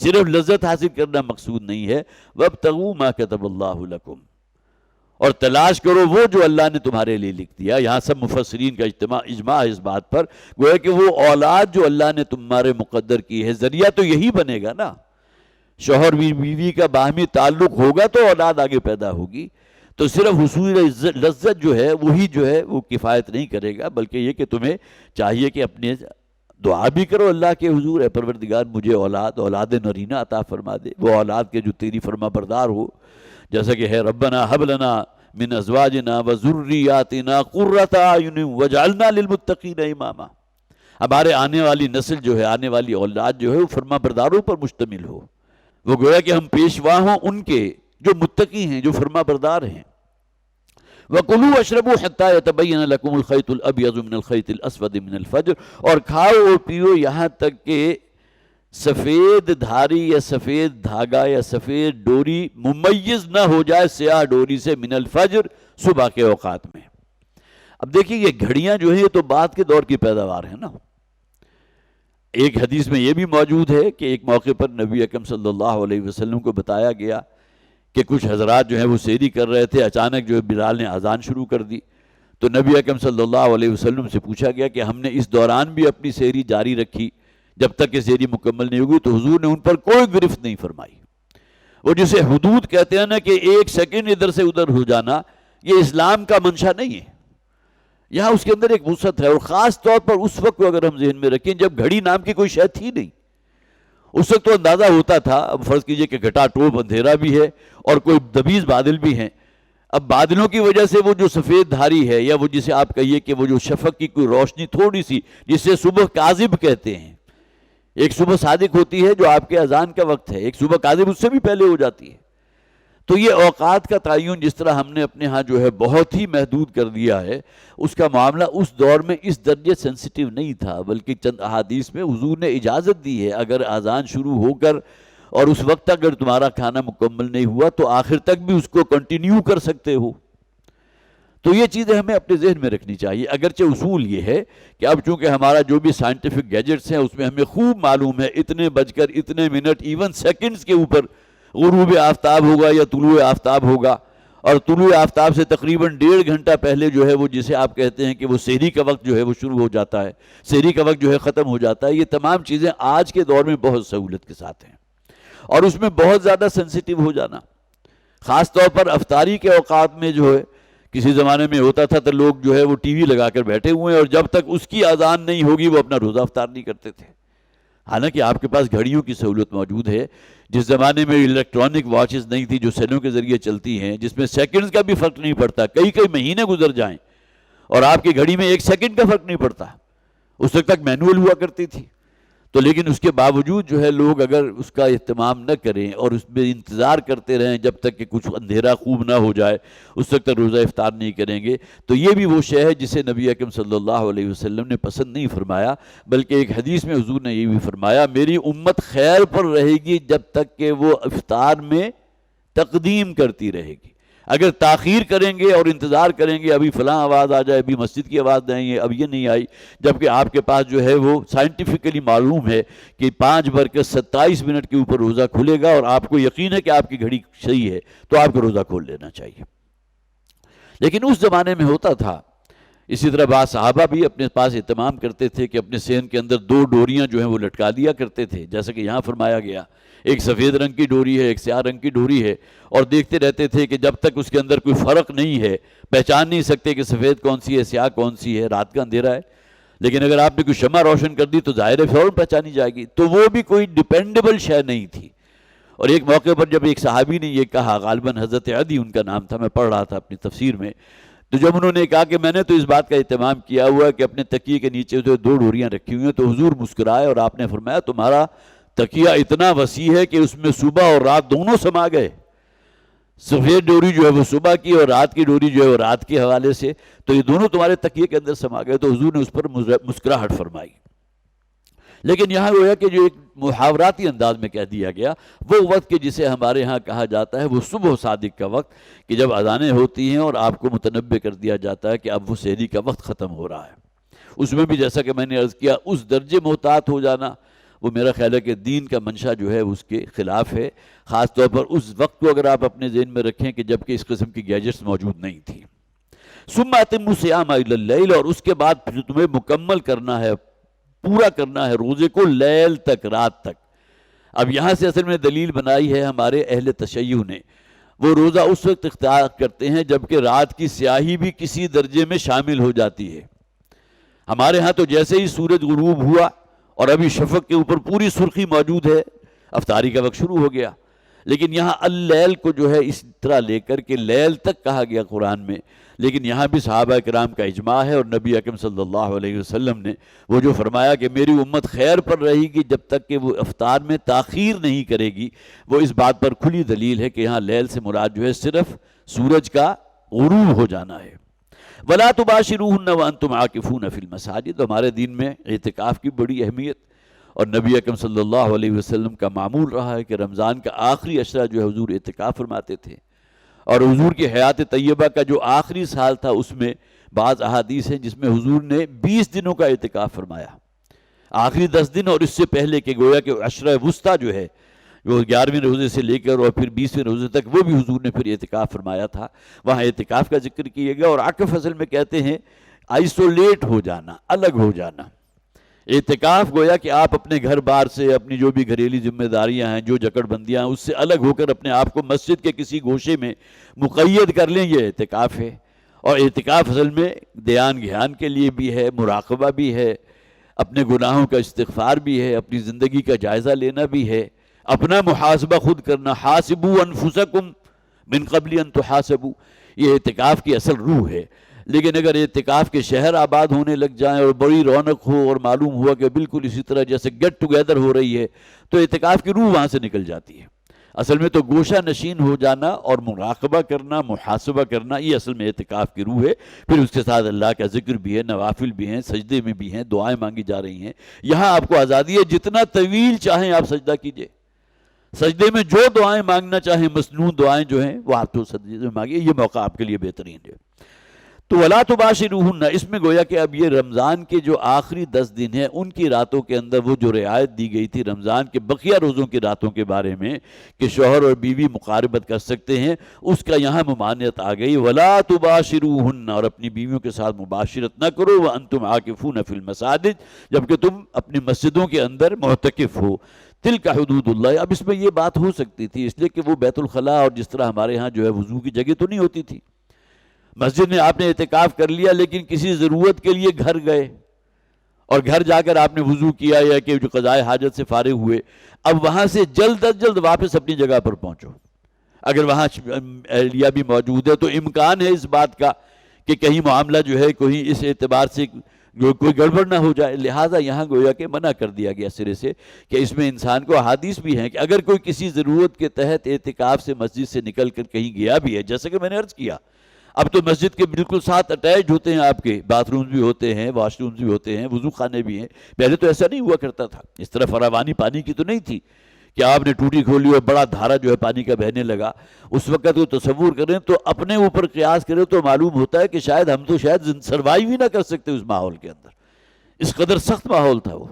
Speaker 1: صرف لذت حاصل کرنا مقصود نہیں ہے۔ وَابْتَغُوا مَا كَتَبَ اللَّهُ لَكُمْ، اور تلاش کرو وہ جو اللہ نے تمہارے لیے لکھ دیا۔ یہاں سب مفسرین کا اجماع ہے اس بات پر، گویا کہ وہ اولاد جو اللہ نے تمہارے مقدر کی ہے، ذریعہ تو یہی بنے گا نا، شوہر بیوی کا باہمی تعلق ہوگا تو اولاد آگے پیدا ہوگی، تو صرف حصول لذت جو ہے وہی جو ہے وہ کفایت نہیں کرے گا، بلکہ یہ کہ تمہیں چاہیے کہ اپنے دعا بھی کرو اللہ کے حضور، اے پروردگار مجھے اولاد نرینہ عطا فرما دے، وہ اولاد کے جو تیری فرما بردار ہو، جیسا کہ ہے ربنا ہب لنا من ازواجنا وذریاتنا قرۃ اعین واجعلنا للمتقین اماما، ہمارے آنے والی نسل جو ہے، آنے والی اولاد جو ہے وہ فرما برداروں پر مشتمل ہو، وہ گویا کہ ہم پیشوا ہوں ان کے جو متقی ہیں، جو فرما بردار ہیں۔ وَقُلُوا وَاشْرَبُوا حَتَّى يَتَبَيَّنَ لَكُمُ الْخَيْطُ الْأَبْيَضُ مِنَ الْخَيْطِ الْأَسْوَدِ مِنَ الْفَجْرِ، اور کھاؤ اور پیو یہاں تک کہ سفید دھاری یا سفید دھاگا یا سفید ڈوری ممیز نہ ہو جائے سیاہ ڈوری سے، من الفجر، صبح کے اوقات میں۔ اب دیکھیے یہ گھڑیاں جو ہیں یہ تو بعد کے دور کی پیداوار ہیں نا۔ ایک حدیث میں یہ بھی موجود ہے کہ ایک موقع پر نبی اکرم صلی اللہ علیہ وسلم کو بتایا گیا کہ کچھ حضرات جو ہیں وہ سیری کر رہے تھے، اچانک جو ہے بلال نے اذان شروع کر دی، تو نبی اکرم صلی اللہ علیہ وسلم سے پوچھا گیا کہ ہم نے اس دوران بھی اپنی سیری جاری رکھی جب تک کہ سیری مکمل نہیں ہوگی، تو حضور نے ان پر کوئی گرفت نہیں فرمائی۔ وہ جسے حدود کہتے ہیں نا کہ ایک سیکنڈ ادھر سے ادھر ہو جانا، یہ اسلام کا منشا نہیں ہے، یہاں اس کے اندر ایک وسعت ہے، اور خاص طور پر اس وقت کو اگر ہم ذہن میں رکھیں جب گھڑی نام کی کوئی شے تھی نہیں، اس وقت تو اندازہ ہوتا تھا، اب فرض کیجئے کہ گھٹا ٹوپ اندھیرا بھی ہے اور کوئی دبیز بادل بھی ہیں، اب بادلوں کی وجہ سے وہ جو سفید دھاری ہے، یا وہ جسے آپ کہیے کہ وہ جو شفق کی کوئی روشنی تھوڑی سی، جسے صبح کاذب کہتے ہیں، ایک صبح صادق ہوتی ہے جو آپ کے اذان کا وقت ہے، ایک صبح کاذب اس سے بھی پہلے ہو جاتی ہے، تو یہ اوقات کا تعین جس طرح ہم نے اپنے ہاں جو ہے بہت ہی محدود کر دیا ہے، اس کا معاملہ اس دور میں اس درجے سینسیٹیو نہیں تھا، بلکہ چند احادیث میں حضور نے اجازت دی ہے اگر اذان شروع ہو کر اور اس وقت تک اگر تمہارا کھانا مکمل نہیں ہوا تو آخر تک بھی اس کو کنٹینیو کر سکتے ہو۔ تو یہ چیزیں ہمیں اپنے ذہن میں رکھنی چاہیے، اگرچہ اصول یہ ہے کہ اب چونکہ ہمارا جو بھی سائنٹیفک گیجٹس ہیں اس میں ہمیں خوب معلوم ہے اتنے بج کر اتنے منٹ ایون سیکنڈز کے اوپر غروب آفتاب ہوگا یا طلوع آفتاب ہوگا، اور طلوع آفتاب سے تقریباً 1.5 گھنٹہ پہلے جو ہے وہ جسے آپ کہتے ہیں کہ وہ سحری کا وقت جو ہے وہ شروع ہو جاتا ہے، سحری کا وقت جو ہے ختم ہو جاتا ہے، یہ تمام چیزیں آج کے دور میں بہت سہولت کے ساتھ ہیں، اور اس میں بہت زیادہ سینسیٹیو ہو جانا، خاص طور پر افطاری کے اوقات میں جو ہے کسی زمانے میں ہوتا تھا تو لوگ جو ہے وہ ٹی وی لگا کر بیٹھے ہوئے ہیں اور جب تک اس کی اذان نہیں ہوگی وہ اپنا روزہ افطار نہیں کرتے تھے، حالانکہ آپ کے پاس گھڑیوں کی سہولت موجود ہے۔ جس زمانے میں الیکٹرانک واچز نہیں تھی جو سیلوں کے ذریعے چلتی ہیں، جس میں سیکنڈز کا بھی فرق نہیں پڑتا، کئی کئی مہینے گزر جائیں اور آپ کی گھڑی میں 1 سیکنڈ کا فرق نہیں پڑتا، اس وقت تک مینول ہوا کرتی تھی، تو لیکن اس کے باوجود جو ہے لوگ اگر اس کا اہتمام نہ کریں اور اس میں انتظار کرتے رہیں جب تک کہ کچھ اندھیرا خوب نہ ہو جائے، اس وقت تک روزہ افطار نہیں کریں گے، تو یہ بھی وہ شے ہے جسے نبی اکرم صلی اللہ علیہ وسلم نے پسند نہیں فرمایا، بلکہ ایک حدیث میں حضور نے یہ بھی فرمایا میری امت خیر پر رہے گی جب تک کہ وہ افطار میں تقدیم کرتی رہے گی، اگر تاخیر کریں گے اور انتظار کریں گے ابھی فلاں آواز آ جائے، ابھی مسجد کی آواز نہیں ہے، اب یہ نہیں آئی، جبکہ آپ کے پاس جو ہے وہ سائنٹیفکلی معلوم ہے کہ 5:27 کے اوپر روزہ کھلے گا اور آپ کو یقین ہے کہ آپ کی گھڑی صحیح ہے تو آپ کو روزہ کھول لینا چاہیے۔ لیکن اس زمانے میں ہوتا تھا، اسی طرح بعض صحابہ بھی اپنے پاس اہتمام کرتے تھے کہ اپنے صحن کے اندر 2 ڈوریاں جو ہیں وہ لٹکا دیا کرتے تھے، جیسا کہ یہاں فرمایا گیا، ایک سفید رنگ کی ڈوری ہے، ایک سیاہ رنگ کی ڈوری ہے، اور دیکھتے رہتے تھے کہ جب تک اس کے اندر کوئی فرق نہیں ہے، پہچان نہیں سکتے کہ سفید کون سی ہے، سیاہ کون سی ہے، رات کا اندھیرا ہے، لیکن اگر آپ نے کوئی شمع روشن کر دی تو ظاہر ہے فوراً پہچانی جائے گی، تو وہ بھی کوئی ڈیپینڈیبل شے نہیں تھی۔ اور ایک موقع پر جب ایک صحابی نے یہ کہا، غالباً حضرت عدی ان کا نام تھا، میں پڑھ رہا تھا اپنی تفسیر میں، تو جب انہوں نے کہا کہ میں نے تو اس بات کا اہتمام کیا ہوا کہ اپنے تکیے کے نیچے جو 2 ڈوریاں رکھی ہوئی ہیں، تو حضور مسکرائے اور آپ نے فرمایا تمہارا تکیہ اتنا وسیع ہے کہ اس میں صبح اور رات دونوں سما گئے، سفید ڈوری جو ہے وہ صبح کی اور رات کی ڈوری جو ہے وہ رات کے حوالے سے، تو یہ دونوں تمہارے تکیے کے اندر سما گئے۔ تو حضور نے اس پر مسکراہٹ فرمائی۔ لیکن یہاں گویا کہ جو ایک محاوراتی انداز میں کہہ دیا گیا، وہ وقت کہ جسے ہمارے ہاں کہا جاتا ہے وہ صبح صادق کا وقت، کہ جب اذانیں ہوتی ہیں اور آپ کو متنبہ کر دیا جاتا ہے کہ اب وہ سحری کا وقت ختم ہو رہا ہے۔ اس میں بھی جیسا کہ میں نے عرض کیا، اس درجے محتاط ہو جانا وہ میرا خیال ہے کہ دین کا منشا جو ہے اس کے خلاف ہے، خاص طور پر اس وقت کو اگر آپ اپنے ذہن میں رکھیں کہ جب کہ اس قسم کی گیجٹس موجود نہیں تھی۔ ثم اتموا الصیام الی اللیل، اور اس کے بعد پھر تمہیں مکمل کرنا ہے، پورا کرنا ہے روزے کو لیل تک، رات تک۔ اب یہاں سے اصل میں دلیل بنائی ہے ہمارے اہل تشیع نے، وہ روزہ اس وقت اختیار کرتے ہیں جبکہ رات کی سیاہی بھی کسی درجے میں شامل ہو جاتی ہے۔ ہمارے ہاں تو جیسے ہی سورج غروب ہوا اور ابھی شفق کے اوپر پوری سرخی موجود ہے، افطاری کا وقت شروع ہو گیا۔ لیکن یہاں اللیل کو جو ہے اس طرح لے کر کے لیل تک کہا گیا قرآن میں، لیکن یہاں بھی صحابہ کرام کا اجماع ہے، اور نبی اکرم صلی اللہ علیہ وسلم نے وہ جو فرمایا کہ میری امت خیر پر رہے گی جب تک کہ وہ افطار میں تاخیر نہیں کرے گی، وہ اس بات پر کھلی دلیل ہے کہ یہاں لیل سے مراد جو ہے صرف سورج کا غروب ہو جانا ہے۔ وَلَا تُبَاشِرُوهُنَّ وَأَنْتُمْ عَاكِفُونَ فِي الْمَسَاجِدِ، ہمارے دین میں اعتکاف کی بڑی اہمیت، اور نبی اکرم صلی اللہ علیہ وسلم کا معمول رہا ہے کہ رمضان کا آخری عشرہ جو ہے حضور اعتکاف فرماتے تھے، اور حضور کی حیات طیبہ کا جو آخری سال تھا اس میں بعض احادیث ہیں جس میں حضور نے 20 دنوں کا اعتکاف فرمایا، آخری 10 دن اور اس سے پہلے کہ گویا کہ عشرہ وسطیٰ جو ہے جو 11ویں روزے سے لے کر اور پھر 20ویں روزے تک، وہ بھی حضور نے پھر اعتکاف فرمایا تھا۔ وہاں اعتکاف کا ذکر کیا گیا، اور عکف اصل میں کہتے ہیں آئسولیٹ ہو جانا، الگ ہو جانا۔ اعتکاف گویا کہ آپ اپنے گھر بار سے، اپنی جو بھی گھریلی ذمہ داریاں ہیں، جو جکڑ بندیاں ہیں، اس سے الگ ہو کر اپنے آپ کو مسجد کے کسی گوشے میں مقید کر لیں، یہ اعتکاف ہے۔ اور اعتکاف اصل میں دھیان گھیان کے لیے بھی ہے، مراقبہ بھی ہے، اپنے گناہوں کا استغفار بھی ہے، اپنی زندگی کا جائزہ لینا بھی ہے، اپنا محاسبہ خود کرنا، حاسبوا انفسکم من قبل ان تحاسبوا، یہ اعتکاف کی اصل روح ہے۔ لیکن اگر اعتکاف کے شہر آباد ہونے لگ جائیں اور بڑی رونق ہو اور معلوم ہوا کہ بالکل اسی طرح جیسے گیٹ ٹوگیدر ہو رہی ہے، تو اعتکاف کی روح وہاں سے نکل جاتی ہے۔ اصل میں تو گوشہ نشین ہو جانا اور مراقبہ کرنا، محاسبہ کرنا، یہ اصل میں اعتکاف کی روح ہے۔ پھر اس کے ساتھ اللہ کا ذکر بھی ہے، نوافل بھی ہیں، سجدے میں بھی ہیں، دعائیں مانگی جا رہی ہیں۔ یہاں آپ کو آزادی ہے، جتنا طویل چاہیں آپ سجدہ کیجئے، سجدے میں جو دعائیں مانگنا چاہیں، مسنون دعائیں جو ہیں وہ آپ تو سجدے میں مانگیے، یہ موقع آپ کے لیے بہترین ہے۔ تو وَلَا تُبَاشِرُوهُنَّ، اس میں گویا کہ اب یہ رمضان کے جو آخری 10 دن ہیں ان کی راتوں کے اندر وہ جو رعایت دی گئی تھی رمضان کے بقیہ روزوں کی راتوں کے بارے میں کہ شوہر اور بیوی مقاربت کر سکتے ہیں، اس کا یہاں ممانعت آ گئی۔ وَلَا تُبَاشِرُوهُنَّ، اور اپنی بیویوں کے ساتھ مباشرت نہ کرو، وَأَنْتُمْ عَاكِفُونَ فِي الْمَسَاجِدِ، جبکہ تم اپنی مسجدوں کے اندر معتکف ہو۔ تلک حدود اللہ، اب اس میں یہ بات ہو سکتی تھی اس لیے کہ وہ بیت الخلاء اور جس طرح ہمارے ہاں جو ہے وضو کی جگہ تو نہیں ہوتی تھی، مسجد میں آپ نے اعتکاف کر لیا لیکن کسی ضرورت کے لیے گھر گئے اور گھر جا کر آپ نے وضو کیا یا کہ جو قضائے حاجت سے فارغ ہوئے، اب وہاں سے جلد از جلد واپس اپنی جگہ پر پہنچو۔ اگر وہاں اہلیہ بھی موجود ہے تو امکان ہے اس بات کا کہ کہیں معاملہ جو ہے کوئی اس اعتبار سے کوئی گڑبڑ نہ ہو جائے، لہٰذا یہاں گویا کہ منع کر دیا گیا سرے سے کہ اس میں انسان کو احادیث بھی ہیں کہ اگر کوئی کسی ضرورت کے تحت اعتکاف سے مسجد سے نکل کر کہیں گیا بھی ہے، جیسا کہ میں نے عرض کیا اب تو مسجد کے بالکل ساتھ اٹیچ ہوتے ہیں، آپ کے باتھ رومز بھی ہوتے ہیں، واش رومز بھی ہوتے ہیں، وضو خانے بھی ہیں، پہلے تو ایسا نہیں ہوا کرتا تھا، اس طرح فراوانی پانی کی تو نہیں تھی کہ آپ نے ٹوٹی کھولی اور بڑا دھارا جو ہے پانی کا بہنے لگا۔ اس وقت کو تصور کریں تو اپنے اوپر قیاس کریں تو معلوم ہوتا ہے کہ شاید ہم تو سروائیو ہی نہ کر سکتے اس ماحول کے اندر، اس قدر سخت ماحول تھا وہ۔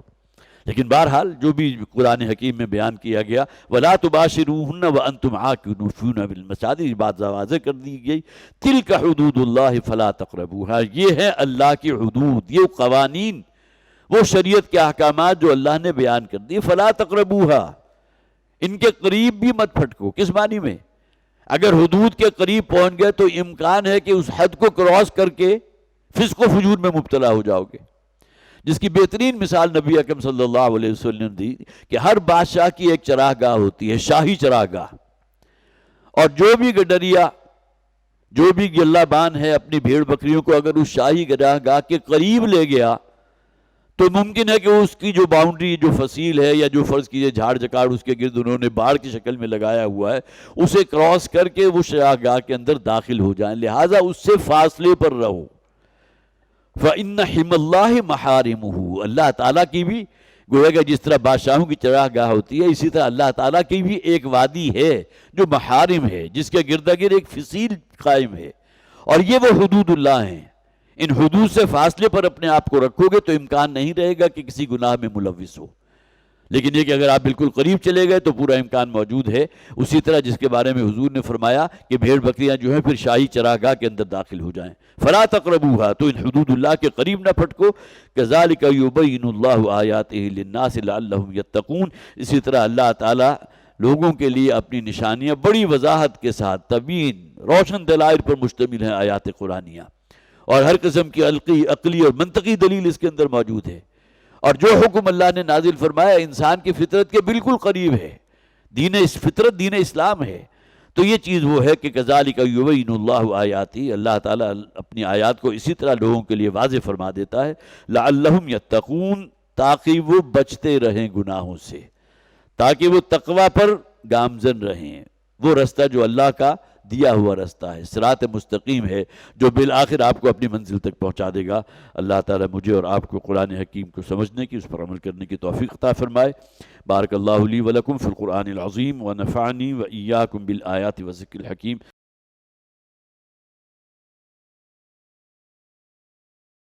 Speaker 1: لیکن بہرحال جو بھی قرآن حکیم میں بیان کیا گیا، وَلَا تُبَاشِرُوهُنَّ وَأَنْتُمْ عَاكِفُونَ فِي الْمَسَاجِدِ، یہ بات واضح کر دی گئی۔ تِلْكَ حُدُودُ اللَّهِ فَلَا تَقْرَبُوهَا، یہ ہے اللہ کی حدود، یہ قوانین، وہ شریعت کے احکامات جو اللہ نے بیان کر دی، فَلَا تَقْرَبُوهَا، ان کے قریب بھی مت پھٹکو۔ کس معنی میں؟ اگر حدود کے قریب پہنچ گئے تو امکان ہے کہ اس حد کو کراس کر کے فسق و فجور میں مبتلا ہو جاؤ گے، جس کی بہترین مثال نبی اکرم صلی اللہ علیہ وسلم نے دی کہ ہر بادشاہ کی ایک چراہ گاہ ہوتی ہے، شاہی چراہ گاہ، اور جو بھی گڈریا جو بھی گلہ بان ہے اپنی بھیڑ بکریوں کو اگر اس شاہی گاہ کے قریب لے گیا تو ممکن ہے کہ اس کی جو باؤنڈری جو فصیل ہے یا جو فرض کیجئے جھاڑ جکاڑ اس کے گرد انہوں نے باڑ کی شکل میں لگایا ہوا ہے اسے کراس کر کے وہ شاہ گاہ کے اندر داخل ہو جائیں، لہٰذا اس سے فاصلے پر رہو۔ فَإِنَّ حِمَ اللَّهِ مَحَارِمُهُ، اللہ تعالیٰ کی بھی گویا کہ جس طرح بادشاہوں کی چراہ گاہ ہوتی ہے اسی طرح اللہ تعالیٰ کی بھی ایک وادی ہے جو محارم ہے، جس کے گرد گرد ایک فصیل قائم ہے، اور یہ وہ حدود اللہ ہیں۔ ان حدود سے فاصلے پر اپنے آپ کو رکھو گے تو امکان نہیں رہے گا کہ کسی گناہ میں ملوث ہو، لیکن یہ کہ اگر آپ بالکل قریب چلے گئے تو پورا امکان موجود ہے۔ اسی طرح جس کے بارے میں حضور نے فرمایا کہ بھیڑ بکریاں جو ہیں پھر شاہی چراگاہ کے اندر داخل ہو جائیں، فلا تقربوها، تو ان حدود اللہ کے قریب نہ پھٹکو۔ کذالک یبین اللہ آیاتہ للناس لعلہم یتقون، اسی طرح اللہ تعالیٰ لوگوں کے لیے اپنی نشانیاں بڑی وضاحت کے ساتھ تبیین روشن دلائل پر مشتمل ہیں آیات قرآنیہ، اور ہر قسم کی عقلی اور منطقی دلیل اس کے اندر موجود ہے، اور جو حکم اللہ نے نازل فرمایا انسان کی فطرت کے بالکل قریب ہے، فطرت دین اسلام ہے۔ تو یہ چیز وہ ہے کہ کذالک یبین اللہ آیاتی، اللہ تعالیٰ اپنی آیات کو اسی طرح لوگوں کے لیے واضح فرما دیتا ہے، لعلہم یتقون، تاکہ وہ بچتے رہیں گناہوں سے، تاکہ وہ تقوی پر گامزن رہیں، وہ رستہ جو اللہ کا دیا ہوا رستہ ہے، صراط مستقیم ہے، جو بالآخر آپ کو اپنی منزل تک پہنچا دے گا۔ اللہ تعالیٰ مجھے اور آپ کو قرآن حکیم کو سمجھنے کی، اس پر عمل کرنے کی توفیق عطا فرمائے۔ بارک اللہ لی ولکم فی القرآن العظیم ونفعنی وإیاکم بالآیات والذکر الحکیم۔